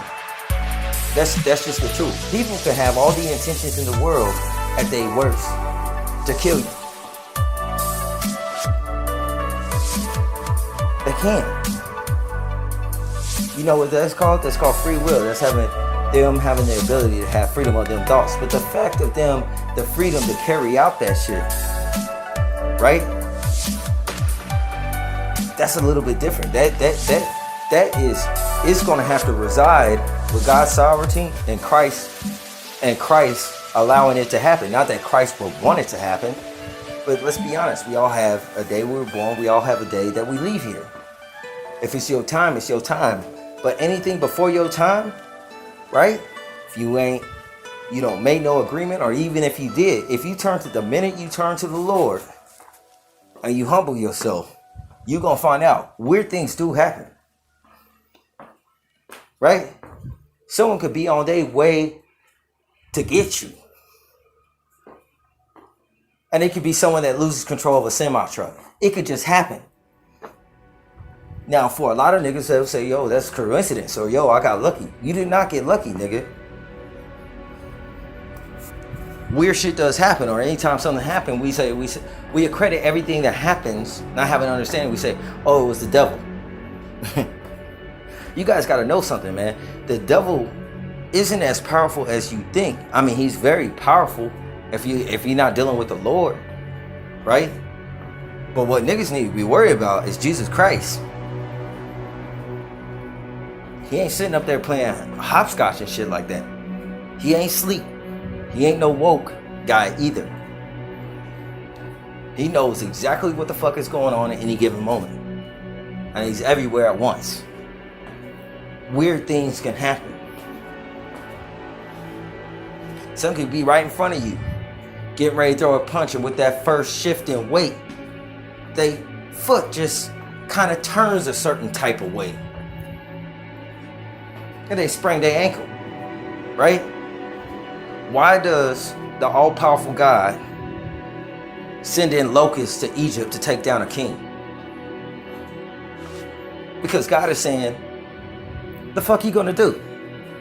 That's just the truth. People can have all the intentions in the world at their worst to kill you. They can. You know what that's called? That's called free will. That's having the ability to have freedom of them thoughts. But the fact of them, the freedom to carry out that shit, right? That's a little bit different. That is going to have to reside with God's sovereignty and Christ allowing it to happen. Not that Christ would want it to happen, but let's be honest. We all have a day we were born. We all have a day that we leave here. If it's your time, it's your time. But anything before your time, right? If you don't make no agreement, or even if you did, if you turn to the minute you turn to the Lord and you humble yourself, you're going to find out weird things do happen. Right? Someone could be on their way to get you. And it could be someone that loses control of a semi-truck. It could just happen. Now, for a lot of niggas, they'll say, yo, that's coincidence, or yo, I got lucky. You did not get lucky, nigga. Weird shit does happen, or anytime something happens, we accredit everything that happens, not having an understanding. We say, oh, it was the devil. You guys got to know something, man. The devil isn't as powerful as you think. I mean, he's very powerful if you're not dealing with the Lord, right? But what niggas need to be worried about is Jesus Christ. He ain't sitting up there playing hopscotch and shit like that. He ain't sleep. He ain't no woke. guy either. He knows exactly what the fuck is going on at any given moment. And he's everywhere at once. Weird things can happen. Some could be right in front of you, getting ready to throw a punch, and with that first shift in weight, they foot just kind of turns a certain type of way. And they sprain their ankle, right? Why does the all-powerful God send in locusts to Egypt to take down a king? Because God is saying, the fuck you gonna do?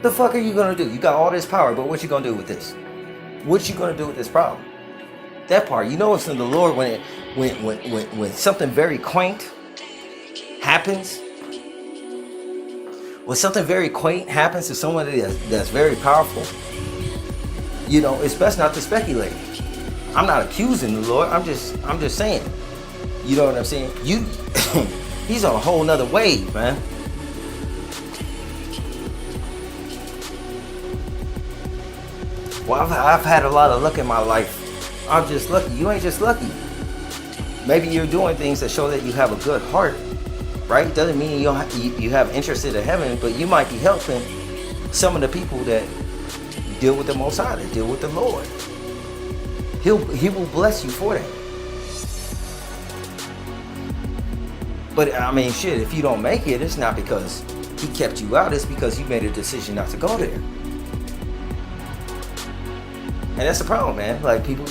The fuck are you gonna do? You got all this power, but what you gonna do with this? What you gonna do with this problem? That part, you know, it's in the Lord when something very quaint happens. When something very quaint happens to someone that's very powerful, you know, it's best not to speculate. I'm not accusing the Lord. I'm just saying. You know what I'm saying? He's on a whole nother wave, man. Well, I've had a lot of luck in my life. I'm just lucky. You ain't just lucky. Maybe you're doing things that show that you have a good heart, right? Doesn't mean you have interest in the heaven, but you might be helping some of the people that deal with the Most High, that deal with the Lord. He will bless you for that. But I mean, shit, if you don't make it, it's not because he kept you out. It's because you made a decision not to go there. And that's the problem, man. Like people,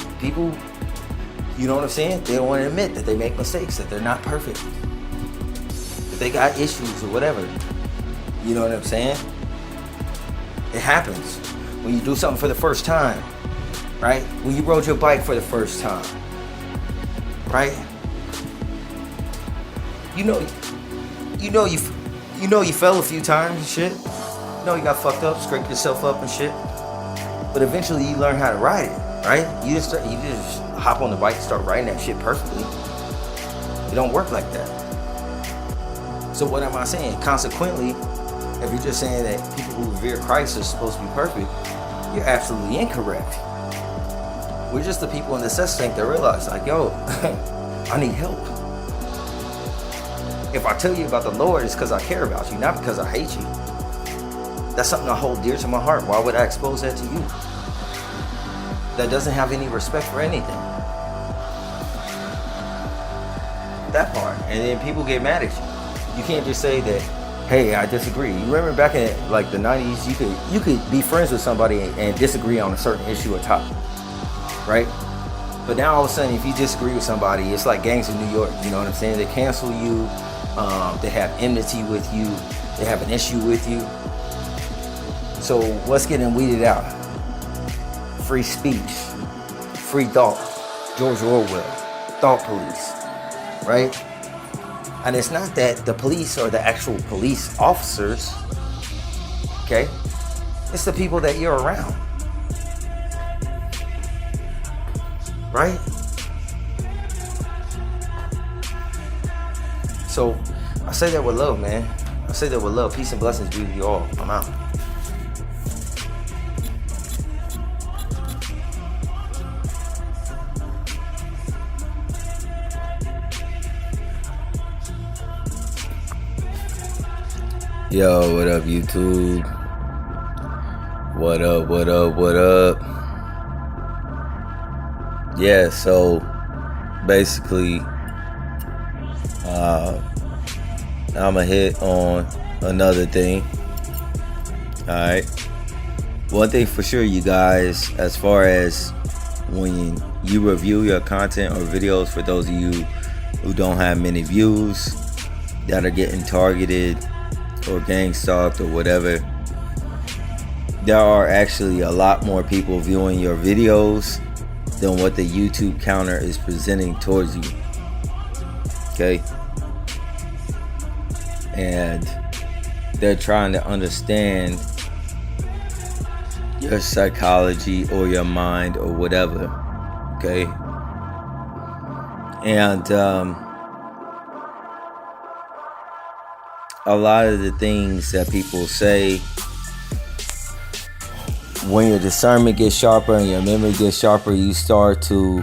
you know what I'm saying? They don't want to admit that they make mistakes, that they're not perfect, that they got issues or whatever. You know what I'm saying? It happens when you do something for the first time, right? When you rode your bike for the first time, right? You know you fell a few times and shit. You know you got fucked up, scraped yourself up and shit. But eventually you learn how to ride it, right? You just hop on the bike and start riding that shit perfectly. It don't work like that. So what am I saying? Consequently, if you're just saying that people who revere Christ are supposed to be perfect, you're absolutely incorrect. We're just the people in the sex tank that realize, like, yo, I need help. If I tell you about the Lord, it's because I care about you, not because I hate you. That's something I hold dear to my heart. Why would I expose that to you? That doesn't have any respect for anything. That part. And then people get mad at you. You can't just say that, hey, I disagree. You remember back in like the 90s, you could be friends with somebody and disagree on a certain issue or topic, right? But now all of a sudden, if you disagree with somebody, it's like gangs in New York. You know what I'm saying? They cancel you. They have enmity with you. They have an issue with you. So what's getting weeded out? Free speech, free thought, George Orwell, thought police, right? And it's not that the police are the actual police officers, okay? It's the people that you're around, right? So I say that with love, man. I say that with love. Peace and blessings be with you all. I'm out. Yo, what up, YouTube? What up, what up, what up? Yeah, so basically, I'ma hit on another thing. Alright. One thing for sure, you guys, as far as when you review your content or videos, for those of you who don't have many views, that are getting targeted or gang stalked or whatever, there are actually a lot more people viewing your videos than what the YouTube counter is presenting towards you. Okay? And they're trying to understand your psychology or your mind or whatever. Okay? And a lot of the things that people say when your discernment gets sharper and your memory gets sharper, you start to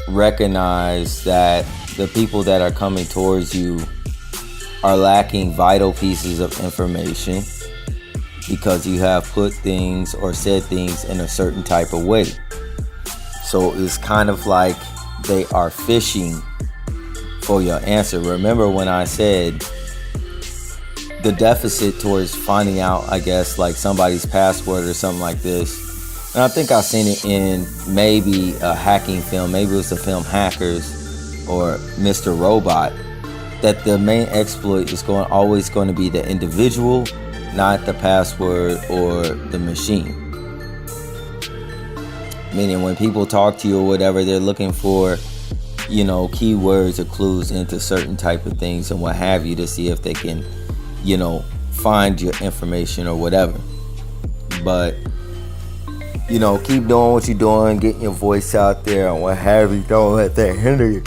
recognize that the people that are coming towards you are lacking vital pieces of information because you have put things or said things in a certain type of way. So it's kind of like they are fishing for your answer. Remember when I said the deficit towards finding out, I guess, like somebody's password or something like this. And I think I've seen it in maybe a hacking film. Maybe it was the film Hackers or Mr. Robot. That the main exploit is always going to be the individual, not the password or the machine. Meaning when people talk to you or whatever, they're looking for, you know, keywords or clues into certain type of things and what have you to see if they can, you know, find your information or whatever. But, you know, keep doing what you're doing, getting your voice out there and what have you. Don't let that hinder you.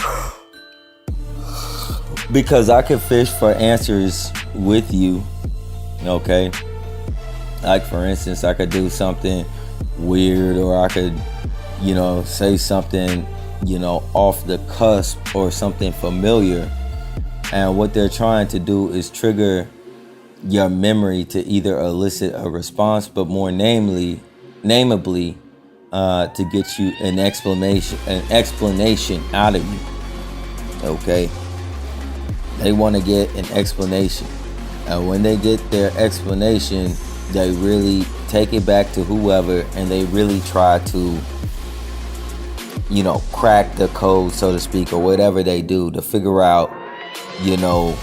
Because I could fish for answers with you, okay? Like, for instance, I could do something weird, or I could, you know, say something, you know, off the cusp or something familiar. And what they're trying to do is trigger your memory to either elicit a response, but more namably, to get you an explanation out of you, okay? They want to get an explanation. And when they get their explanation, they really take it back to whoever and they really try to, you know, crack the code, so to speak, or whatever they do to figure out, you know,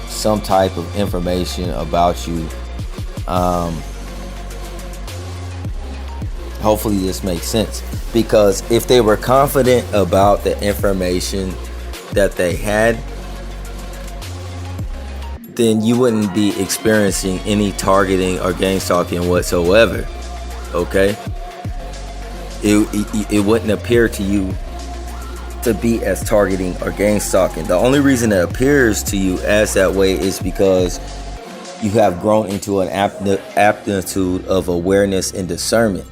some type of information about you. Hopefully this makes sense. Because if they were confident about the information that they had, then you wouldn't be experiencing any targeting or gang stalking whatsoever, okay? It wouldn't appear to you to be as targeting or gang stalking. The only reason it appears to you as that way is because you have grown into an aptitude of awareness and discernment,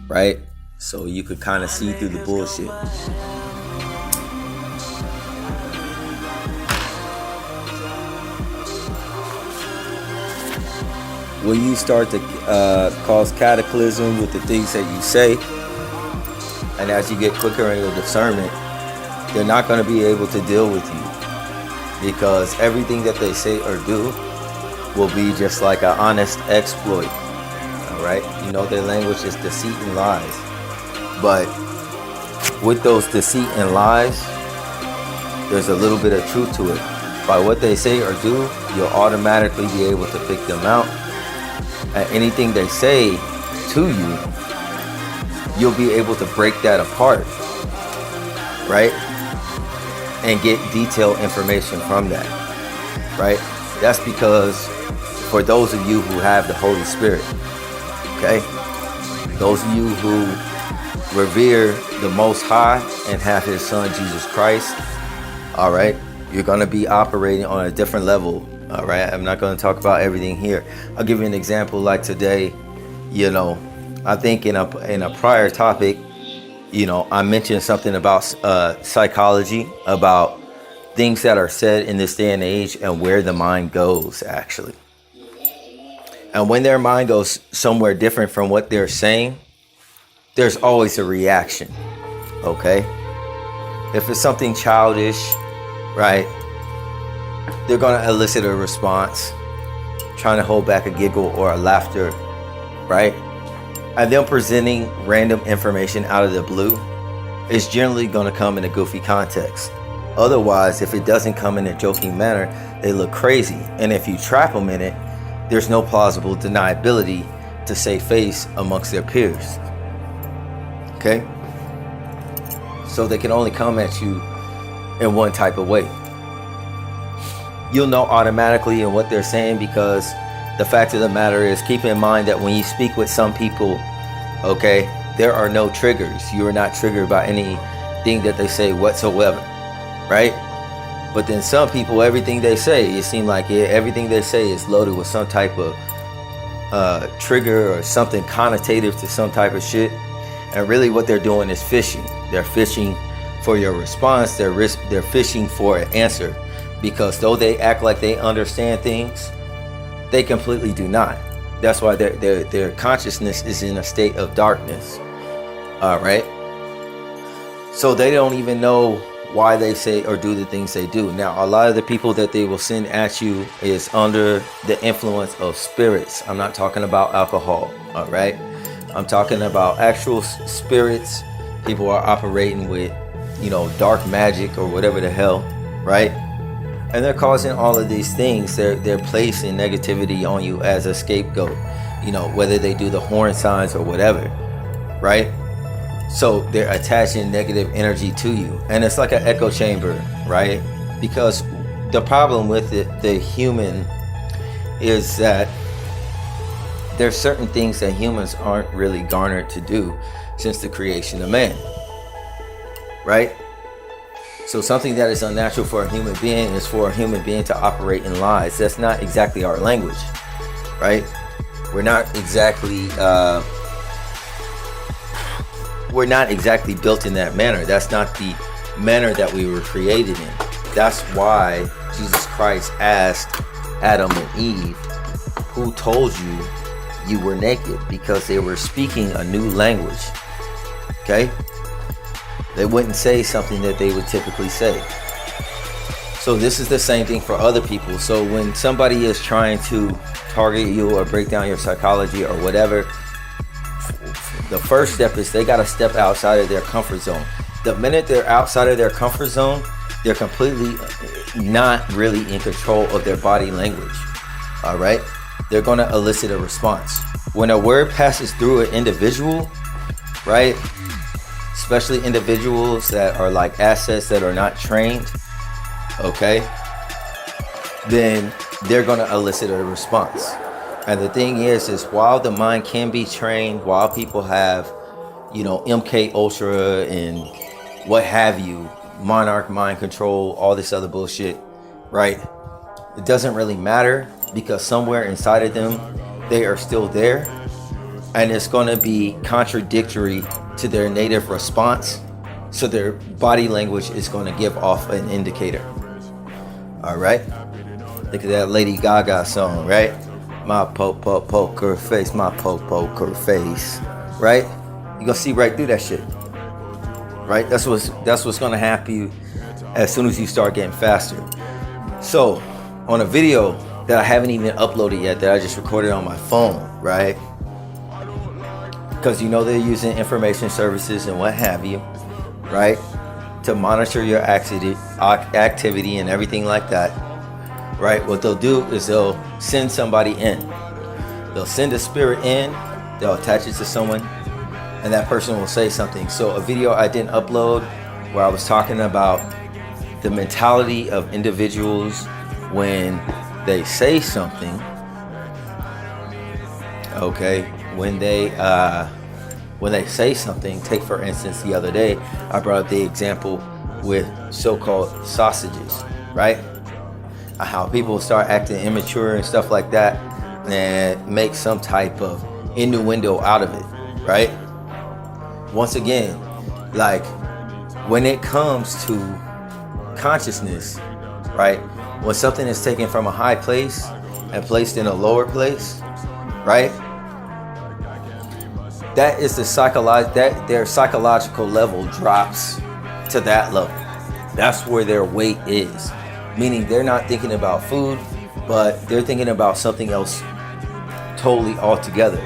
right? So you could kind of see through the bullshit. When you start to cause cataclysm with the things that you say, and as you get quicker in your discernment, they're not going to be able to deal with you, because everything that they say or do will be just like an honest exploit. All right, you know their language is deceit and lies, but with those deceit and lies, there's a little bit of truth to it. By what they say or do, you'll automatically be able to pick them out. And anything they say to you, you'll be able to break that apart, right? And get detailed information from that, right? That's because for those of you who have the Holy Spirit, okay? Those of you who revere the Most High and have His Son, Jesus Christ, all right? You're going to be operating on a different level. All right, I'm not going to talk about everything here. I'll give you an example. Like today, you know, I think in a prior topic, you know, I mentioned something about psychology, about things that are said in this day and age and where the mind goes, actually. And when their mind goes somewhere different from what they're saying, there's always a reaction, okay? If it's something childish, right? They're going to elicit a response, trying to hold back a giggle or a laughter, right? And them presenting random information out of the blue is generally going to come in a goofy context. Otherwise, if it doesn't come in a joking manner, they look crazy. And if you trap them in it, there's no plausible deniability to save face amongst their peers. Okay? So they can only come at you in one type of way. You'll know automatically in what they're saying, because the fact of the matter is, keep in mind that when you speak with some people, okay, there are no triggers. You are not triggered by anything that they say whatsoever, right? But then some people, everything they say, it seems like everything they say is loaded with some type of trigger or something connotative to some type of shit. And really what they're doing is fishing. They're fishing for your response. They're fishing for an answer, because though they act like they understand things, they completely do not. That's why their consciousness is in a state of darkness. All right. So they don't even know why they say or do the things they do. Now, a lot of the people that they will send at you is under the influence of spirits. I'm not talking about alcohol. All right. I'm talking about actual spirits. People are operating with, dark magic or whatever the hell, right? And they're causing all of these things. They're placing negativity on you as a scapegoat, whether they do the horn signs or whatever, right? So they're attaching negative energy to you. And it's like an echo chamber, right? Because the problem with the human is that there's certain things that humans aren't really garnered to do since the creation of man, right? So something that is unnatural for a human being is for a human being to operate in lies. That's not exactly our language, right? We're not exactly built in that manner. That's not the manner that we were created in. That's why Jesus Christ asked Adam and Eve, who told you you were naked? Because they were speaking a new language. Okay? They wouldn't say something that they would typically say. So this is the same thing for other people. So when somebody is trying to target you or break down your psychology or whatever, the first step is they got to step outside of their comfort zone. The minute they're outside of their comfort zone, they're completely not really in control of their body language. All right? They're going to elicit a response. When a word passes through an individual, right? Especially individuals that are like assets that are not trained, okay? Then they're going to elicit a response. And the thing is while the mind can be trained, while people have, MK Ultra and what have you, Monarch mind control, all this other bullshit, right? It doesn't really matter, because somewhere inside of them, they are still there. And it's going to be contradictory to their native response. So their body language is going to give off an indicator. All right. Look at that Lady Gaga song, right? My poker face, my poker face, right? You're going to see right through that shit. Right? That's what's going to happen as soon as you start getting faster. So on a video that I haven't even uploaded yet, that I just recorded on my phone, right? Because they're using information services and what have you, right, to monitor your activity and everything like that, right? What they'll do is they'll send somebody in. They'll send a spirit in, they'll attach it to someone, and that person will say something. So a video I didn't upload where I was talking about the mentality of individuals when they say something, okay? When they say something, take for instance the other day, I brought up the example with so-called sausages, right? How people start acting immature and stuff like that and make some type of innuendo out of it, right? Once again, like when it comes to consciousness, right? When something is taken from a high place and placed in a lower place, right? That is their psychological level drops to that level. That's where their weight is. Meaning they're not thinking about food, but they're thinking about something else totally altogether.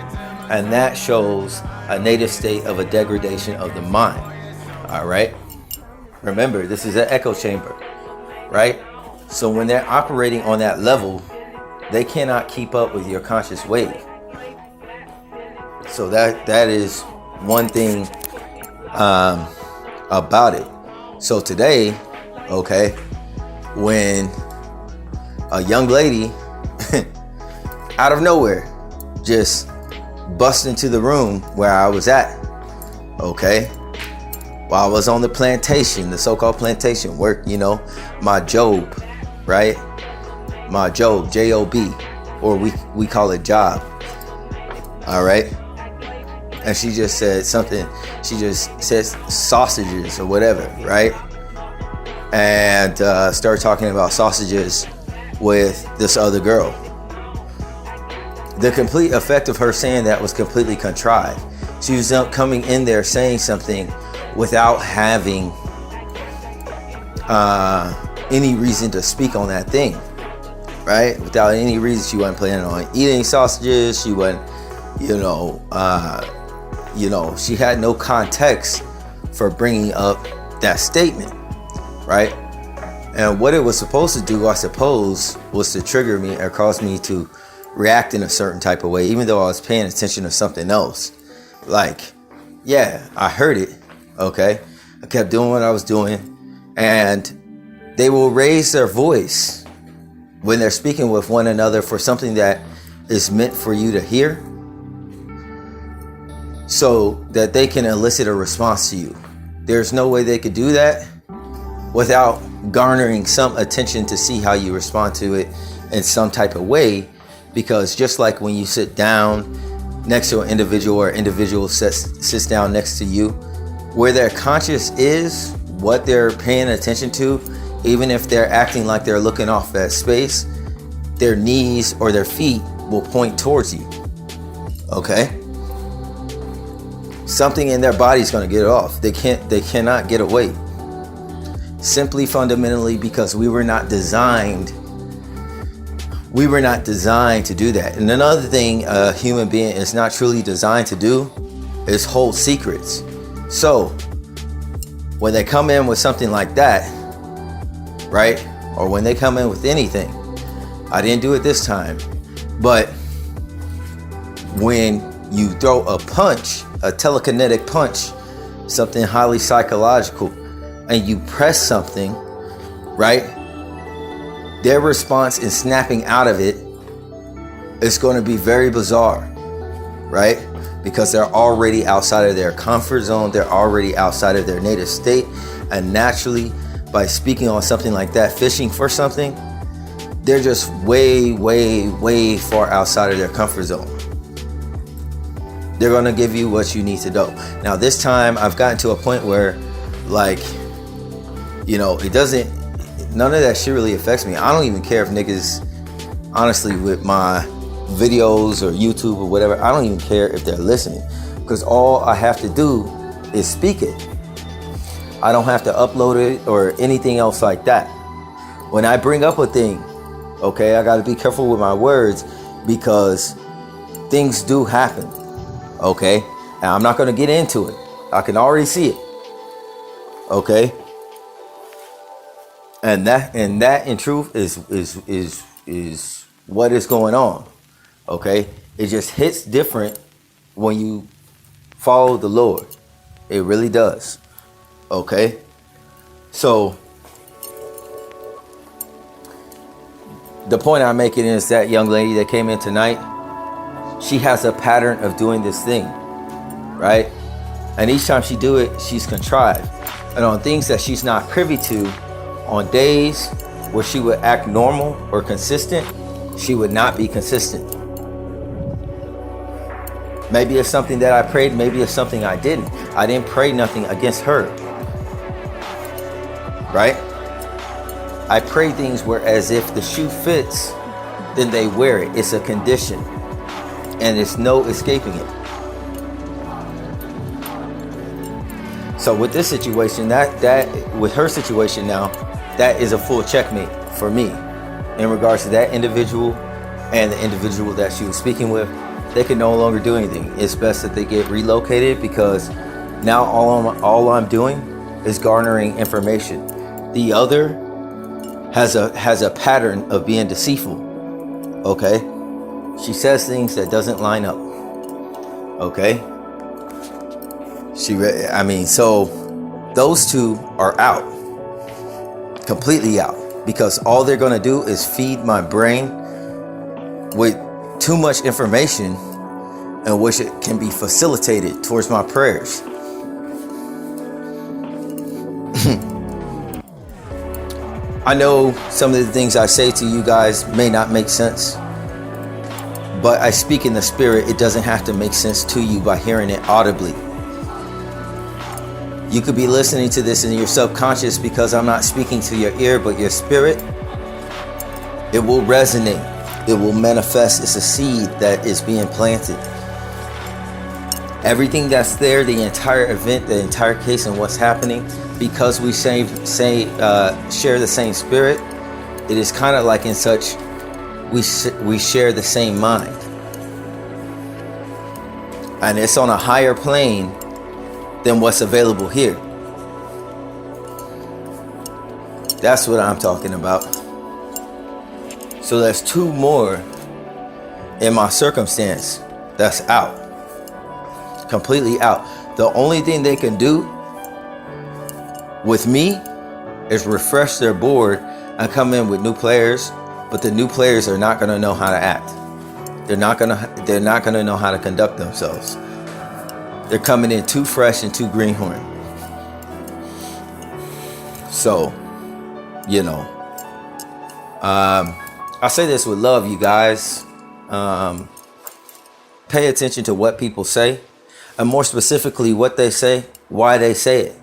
And that shows a native state of a degradation of the mind. All right? Remember, this is an echo chamber, right? So when they're operating on that level, they cannot keep up with your conscious wave. So that is one thing about it. So today, okay, when a young lady out of nowhere just bust into the room where I was at, okay, while I was on the plantation, the so-called plantation work, my job, right? My job, J-O-B, or we call it job. All right. And she just said something. She just said sausages or whatever, right? And started talking about sausages with this other girl. The complete effect of her saying that was completely contrived. She was coming in there saying something without having any reason to speak on that thing, right? Without any reason. She wasn't planning on eating sausages. She wasn't, she had no context for bringing up that statement, right? And what it was supposed to do, I suppose, was to trigger me or cause me to react in a certain type of way, even though I was paying attention to something else. Like, yeah, I heard it, okay? I kept doing what I was doing, and they will raise their voice when they're speaking with one another for something that is meant for you to hear, so that they can elicit a response to you. There's no way they could do that without garnering some attention to see how you respond to it in some type of way. Because just like when you sit down next to an individual, or individual sits down next to you, where their conscious is, what they're paying attention to, even if they're acting like they're looking off at space, their knees or their feet will point towards you. Okay? Something in their body's going to get it off. They cannot get away. Simply fundamentally because we were not designed to do that. And another thing a human being is not truly designed to do is hold secrets. So when they come in with something like that, right? Or when they come in with anything, I didn't do it this time, but when you throw a punch, a telekinetic punch, something highly psychological, and you press something, right? Their response in snapping out of it is going to be very bizarre, right? Because they're already outside of their comfort zone. They're already outside of their native state. And naturally, by speaking on something like that, fishing for something, they're just way, way, way far outside of their comfort zone. They're going to give you what you need to know. Now, this time I've gotten to a point where, like, it doesn't, none of that shit really affects me. I don't even care if niggas, honestly, with my videos or YouTube or whatever, I don't even care if they're listening, because all I have to do is speak it. I don't have to upload it or anything else like that. When I bring up a thing, okay, I got to be careful with my words, because things do happen. Okay, and I'm not going to get into it. I can already see it. Okay, and that in truth is what is going on. Okay, it just hits different when you follow the Lord. It really does. Okay, so the point I'm making is that young lady that came in tonight, she has a pattern of doing this thing, right? And each time she do it, she's contrived. And on things that she's not privy to, on days where she would act normal or consistent, she would not be consistent. Maybe it's something that I prayed, maybe it's something I didn't. I didn't pray nothing against her, right? I pray things where as if the shoe fits, then they wear it. It's a condition. And there's no escaping it. So with this situation, that with her situation now, that is a full checkmate for me in regards to that individual and the individual that she was speaking with. They can no longer do anything. It's best that they get relocated, because now all I'm doing is garnering information. The other has a pattern of being deceitful. Okay? She says things that doesn't line up. Okay? So those two are out. Completely out. Because all they're going to do is feed my brain with too much information in which it can be facilitated towards my prayers. I know some of the things I say to you guys may not make sense, but I speak in the spirit. It doesn't have to make sense to you by hearing it audibly. You could be listening to this in your subconscious because I'm not speaking to your ear, but your spirit. It will resonate. It will manifest. It's a seed that is being planted. Everything that's there, the entire event, the entire case, and what's happening, because we share the same spirit, it is kind of like in such, we share the same mind. And it's on a higher plane than what's available here. That's what I'm talking about. So there's two more in my circumstance that's out. Completely out. The only thing they can do with me is refresh their board and come in with new players, but the new players are not going to know how to act. They're not going to know how to conduct themselves. They're coming in too fresh and too greenhorn. So, you know, I say this with love, you guys. Pay attention to what people say, and more specifically what they say, why they say it.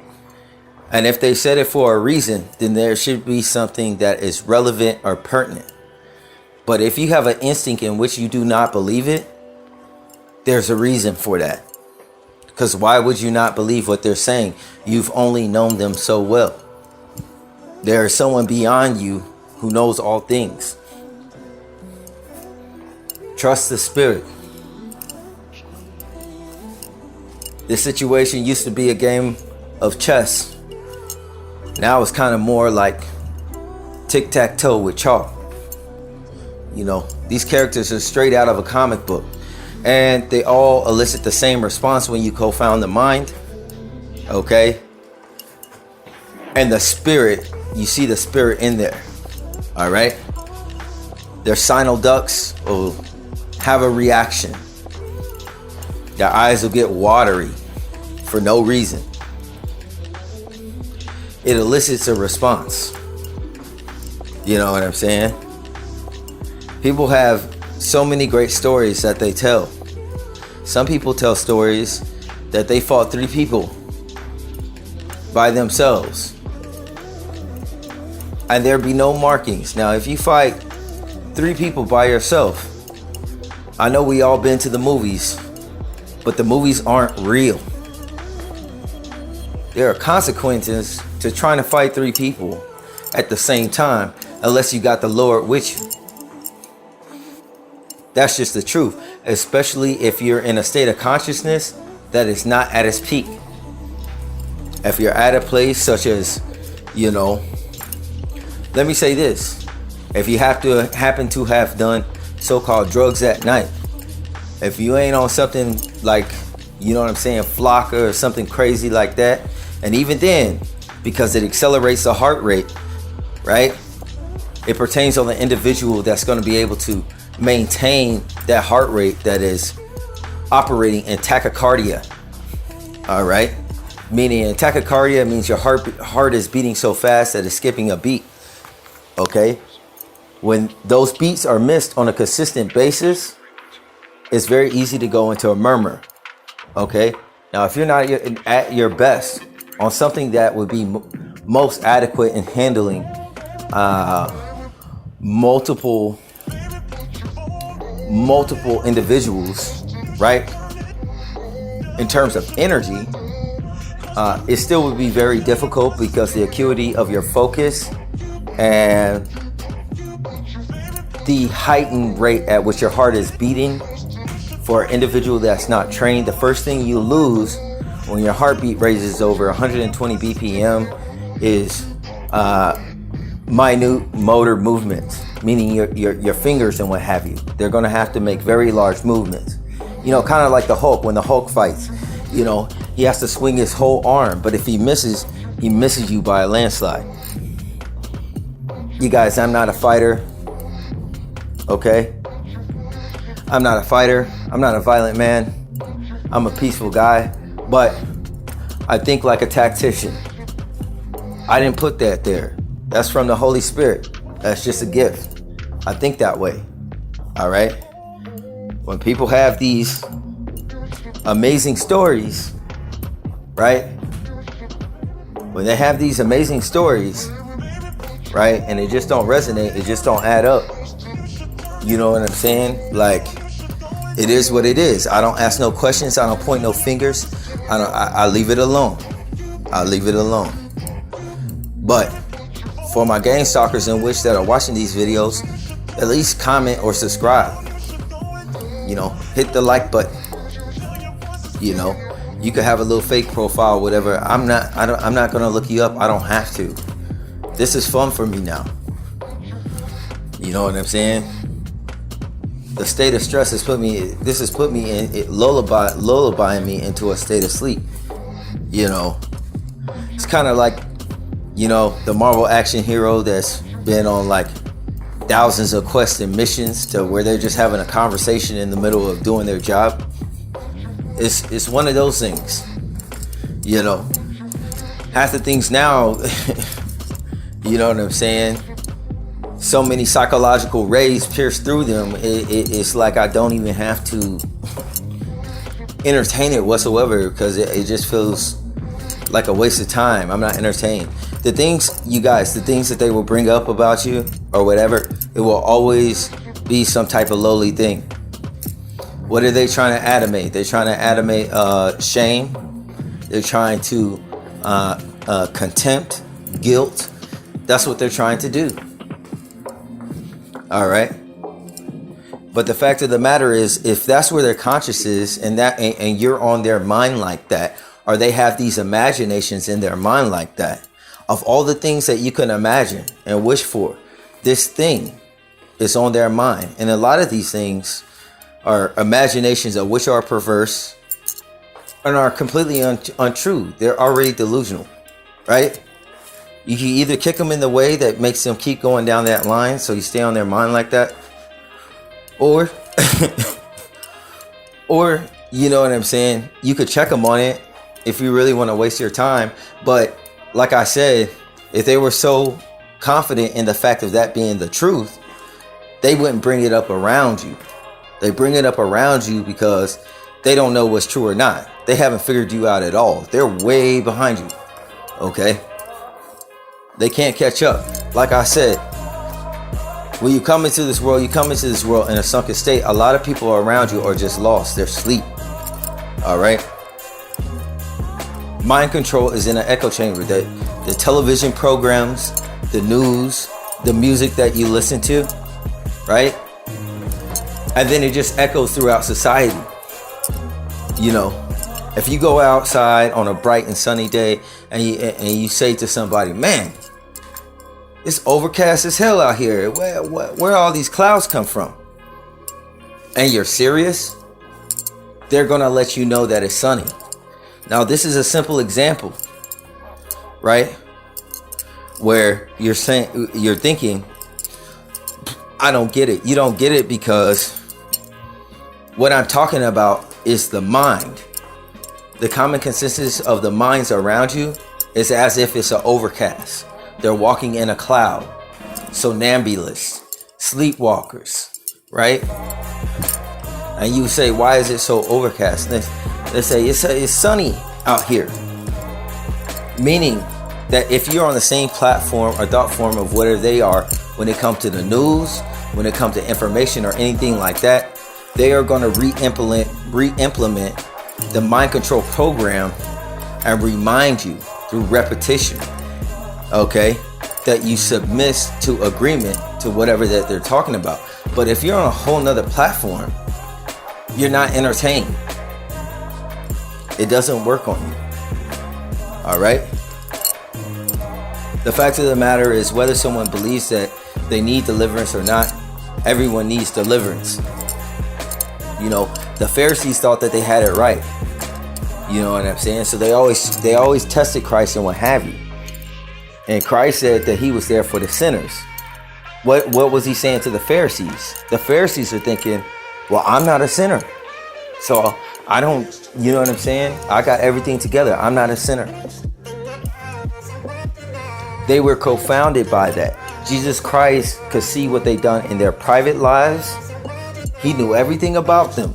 And if they said it for a reason, then there should be something that is relevant or pertinent. But if you have an instinct in which you do not believe it, there's a reason for that. Because why would you not believe what they're saying? You've only known them so well. There is someone beyond you who knows all things. Trust the spirit. This situation used to be a game of chess. Now it's kind of more like tic-tac-toe with chalk. You know, these characters are straight out of a comic book. And they all elicit the same response when you co-found the mind. Okay? And the spirit, you see the spirit in there. Alright? Their sinal ducts will have a reaction. Their eyes will get watery for no reason. It elicits a response. You know what I'm saying? People have so many great stories that they tell. Some people tell stories that they fought 3 people by themselves, and there be no markings. Now, if you fight 3 people by yourself, I know we all been to the movies, but the movies aren't real. There are consequences to trying to fight 3 people at the same time, unless you got the Lord with you. That's just the truth, especially if you're in a state of consciousness that is not at its peak. If you're at a place such as, you know, let me say this. If you happen to have done so-called drugs at night, if you ain't on something like, you know what I'm saying, Flocka or something crazy like that, and even then, because it accelerates the heart rate, right? It pertains on the individual that's going to be able to maintain that heart rate that is operating in tachycardia. All right, meaning in tachycardia means your heart is beating so fast that it's skipping a beat. Okay, when those beats are missed on a consistent basis, it's very easy to go into a murmur. Okay, now if you're not at your best on something that would be most adequate in handling multiple individuals, right? In terms of energy, it still would be very difficult because the acuity of your focus and the heightened rate at which your heart is beating for an individual that's not trained, the first thing you lose when your heartbeat raises over 120 BPM is minute motor movements, meaning your fingers and what have you. They're going to have to make very large movements. You know, kind of like the Hulk. When the Hulk fights, you know, he has to swing his whole arm, but if he misses you by a landslide. You guys, I'm not a fighter. Okay? I'm not a fighter. I'm not a violent man. I'm a peaceful guy, but I think like a tactician. I didn't put that there. That's from the Holy Spirit. That's just a gift. I think that way. All right. when people have these amazing stories, right? When they have these amazing stories, right, and they just don't resonate, it just don't add up. You know what I'm saying? Like, it is what it is. I don't ask no questions. I don't point no fingers. I leave it alone. I leave it alone. But for my gang stalkers in which that are watching these videos, at least comment or subscribe. You know, hit the like button. You know, you could have a little fake profile, whatever. I'm not gonna look you up. I don't have to. This is fun for me now. You know what I'm saying? The state of stress has put me lullabying me into a state of sleep. You know, it's kind of like, you know, the Marvel action hero that's been on like thousands of quests and missions to where they're just having a conversation in the middle of doing their job. It's one of those things. You know, half the things now, you know what I'm saying? So many psychological rays pierce through them. It's like I don't even have to entertain it whatsoever, because it just feels like a waste of time. I'm not entertained. The things, you guys, the things that they will bring up about you or whatever, it will always be some type of lowly thing. What are they trying to animate? They're trying to animate shame. They're trying to contempt, guilt. That's what they're trying to do. All right. But the fact of the matter is, if that's where their conscious is, and you're on their mind like that, or they have these imaginations in their mind like that, of all the things that you can imagine and wish for, this thing is on their mind. And a lot of these things are imaginations of which are perverse and are completely untrue. They're already delusional, right? You can either kick them in the way that makes them keep going down that line, so you stay on their mind like that, or or you know what I'm saying, you could check them on it if you really want to waste your time. But like I said, if they were so confident in the fact of that being the truth, they wouldn't bring it up around you. They bring it up around you because they don't know what's true or not. They haven't figured you out at all. They're way behind you. Okay? They can't catch up. Like I said, when you come into this world, in a sunken state. A lot of people around you are just lost. They're asleep. All right? Mind control is in an echo chamber. The television programs, the news, the music that you listen to, right? And then it just echoes throughout society. You know, if you go outside on a bright and sunny day and you say to somebody, man, it's overcast as hell out here. Where all these clouds come from? And you're serious? They're gonna let you know that it's sunny. Now, this is a simple example, right? Where you're thinking, I don't get it. You don't get it because what I'm talking about is the mind. The common consensus of the minds around you is as if it's an overcast. They're walking in a cloud. Somnambulists, sleepwalkers, right? And you say, why is it so overcast? They say it's sunny out here. Meaning that if you're on the same platform or thought form of whatever they are, when it comes to the news, when it comes to information or anything like that, they are going to re-implement the mind control program and remind you through repetition, okay, that you submit to agreement to whatever that they're talking about. But if you're on a whole nother platform, you're not entertained. It doesn't work on you. All right? The fact of the matter is, whether someone believes that they need deliverance or not, everyone needs deliverance. You know, the Pharisees thought that they had it right. You know what I'm saying? So they always tested Christ and what have you. And Christ said that he was there for the sinners. What was he saying to the Pharisees? The Pharisees are thinking, well, I'm not a sinner. So I don't, you know what I'm saying? I got everything together. I'm not a sinner. They were confounded by that. Jesus Christ could see what they done in their private lives. He knew everything about them.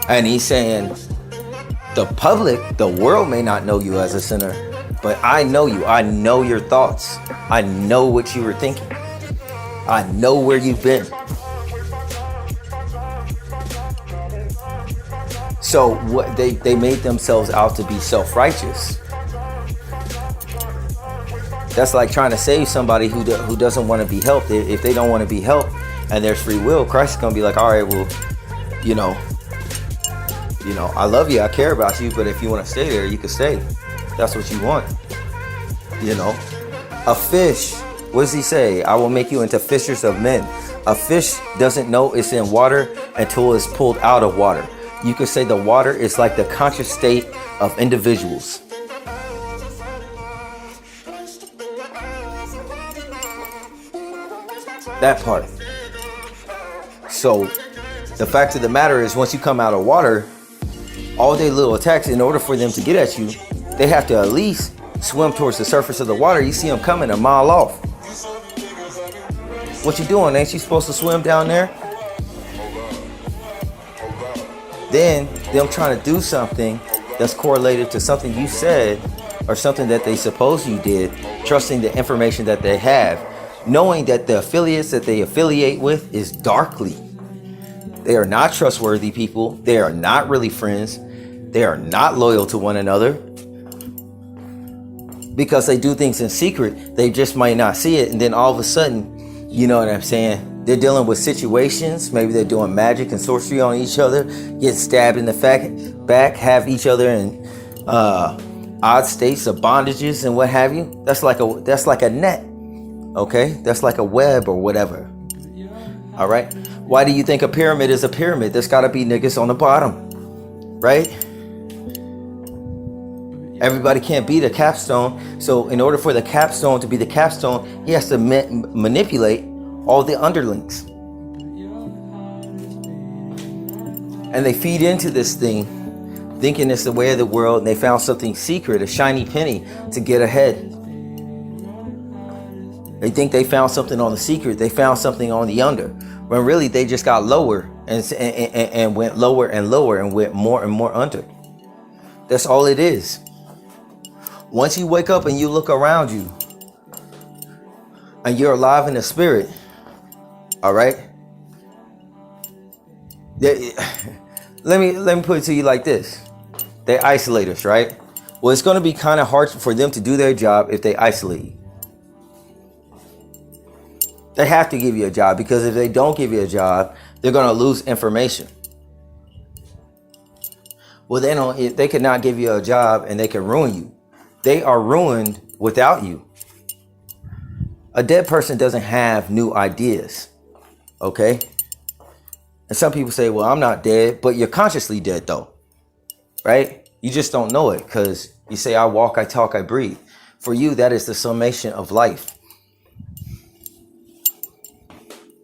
And he's saying, the public, the world may not know you as a sinner, but I know you. I know your thoughts. I know what you were thinking. I know where you've been. So what they made themselves out to be self-righteous. That's like trying to save somebody who doesn't want to be helped. If they don't want to be helped and there's free will, Christ is going to be like, all right, well, I love you, I care about you, but if you want to stay there, you can stay. That's what you want. A fish, what does he say? I will make you into fishers of men. A fish doesn't know it's in water until it's pulled out of water. You could say the water is like the conscious state of individuals. That part. So the fact of the matter is, once you come out of water, all their little attacks, in order for them to get at you, they have to at least swim towards the surface of the water. You see them coming a mile off. What you doing? Ain't you supposed to swim down there? Then them trying to do something that's correlated to something you said or something that they suppose you did, trusting the information that they have, knowing that the affiliates that they affiliate with is darkly. They are not trustworthy people. They are not really friends. They are not loyal to one another. Because they do things in secret, they just might not see it. And then all of a sudden, you know what I'm saying? They're dealing with situations. Maybe they're doing magic and sorcery on each other, get stabbed in the back, have each other in odd states of bondages and what have you. That's like a net. Okay? That's like a web or whatever. All right? Why do you think a pyramid is a pyramid? There's got to be niggas on the bottom. Right? Everybody can't be the capstone. So in order for the capstone to be the capstone, he has to manipulate all the underlings. And they feed into this thing, thinking it's the way of the world. And they found something secret, a shiny penny to get ahead. They think they found something on the secret. They found something on the under. When really they just got lower and went lower and lower and went more and more under. That's all it is. Once you wake up and you look around you and you're alive in the spirit, all right? Let me put it to you like this. They isolate us, right? Well, it's going to be kind of hard for them to do their job if they isolate you. They have to give you a job, because if they don't give you a job, they're going to lose information. Well, they cannot give you a job and they can ruin you. They are ruined without you. A dead person doesn't have new ideas. Okay? And some people say, well, I'm not dead, but you're consciously dead though. Right? You just don't know it because you say, I walk, I talk, I breathe. For you, that is the summation of life.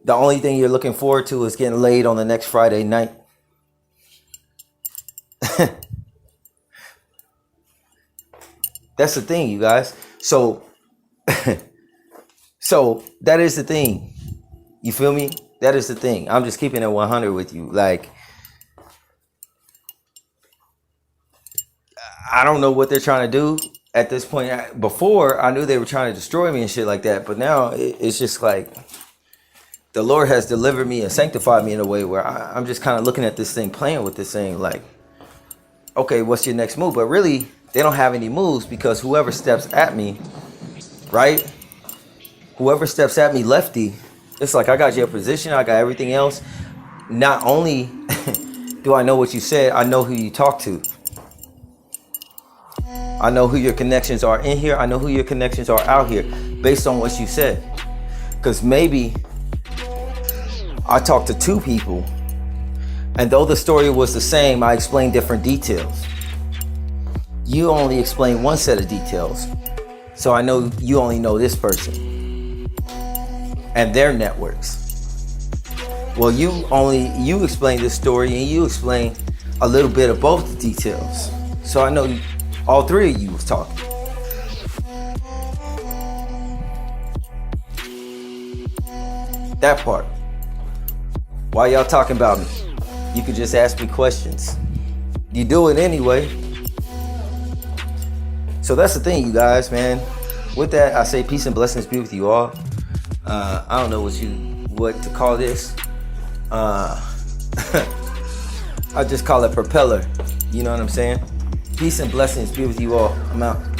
The only thing you're looking forward to is getting laid on the next Friday night. That's the thing, you guys. So that is the thing. You feel me? That is the thing. I'm just keeping it 100 with you. Like, I don't know what they're trying to do at this point. Before, I knew they were trying to destroy me and shit like that. But now it's just like the Lord has delivered me and sanctified me in a way where I'm just kind of looking at this thing, playing with this thing like, okay, what's your next move? But really, they don't have any moves, because whoever steps at me, right? Whoever steps at me lefty, it's like I got your position, I got everything else. Not only do I know what you said, I know who you talk to. I know who your connections are in here. I know who your connections are out here based on what you said. Because maybe I talked to two people, and though the story was the same, I explained different details. You only explained one set of details. So I know you only know this person and their networks. Well, you explained this story and you explained a little bit of both the details. So I know all three of you was talking. That part. Why y'all talking about me? You could just ask me questions. You do it anyway. So that's the thing, you guys, man. With that, I say peace and blessings be with you all. I don't know what to call this. I just call it propeller. You know what I'm saying? Peace and blessings be with you all. I'm out.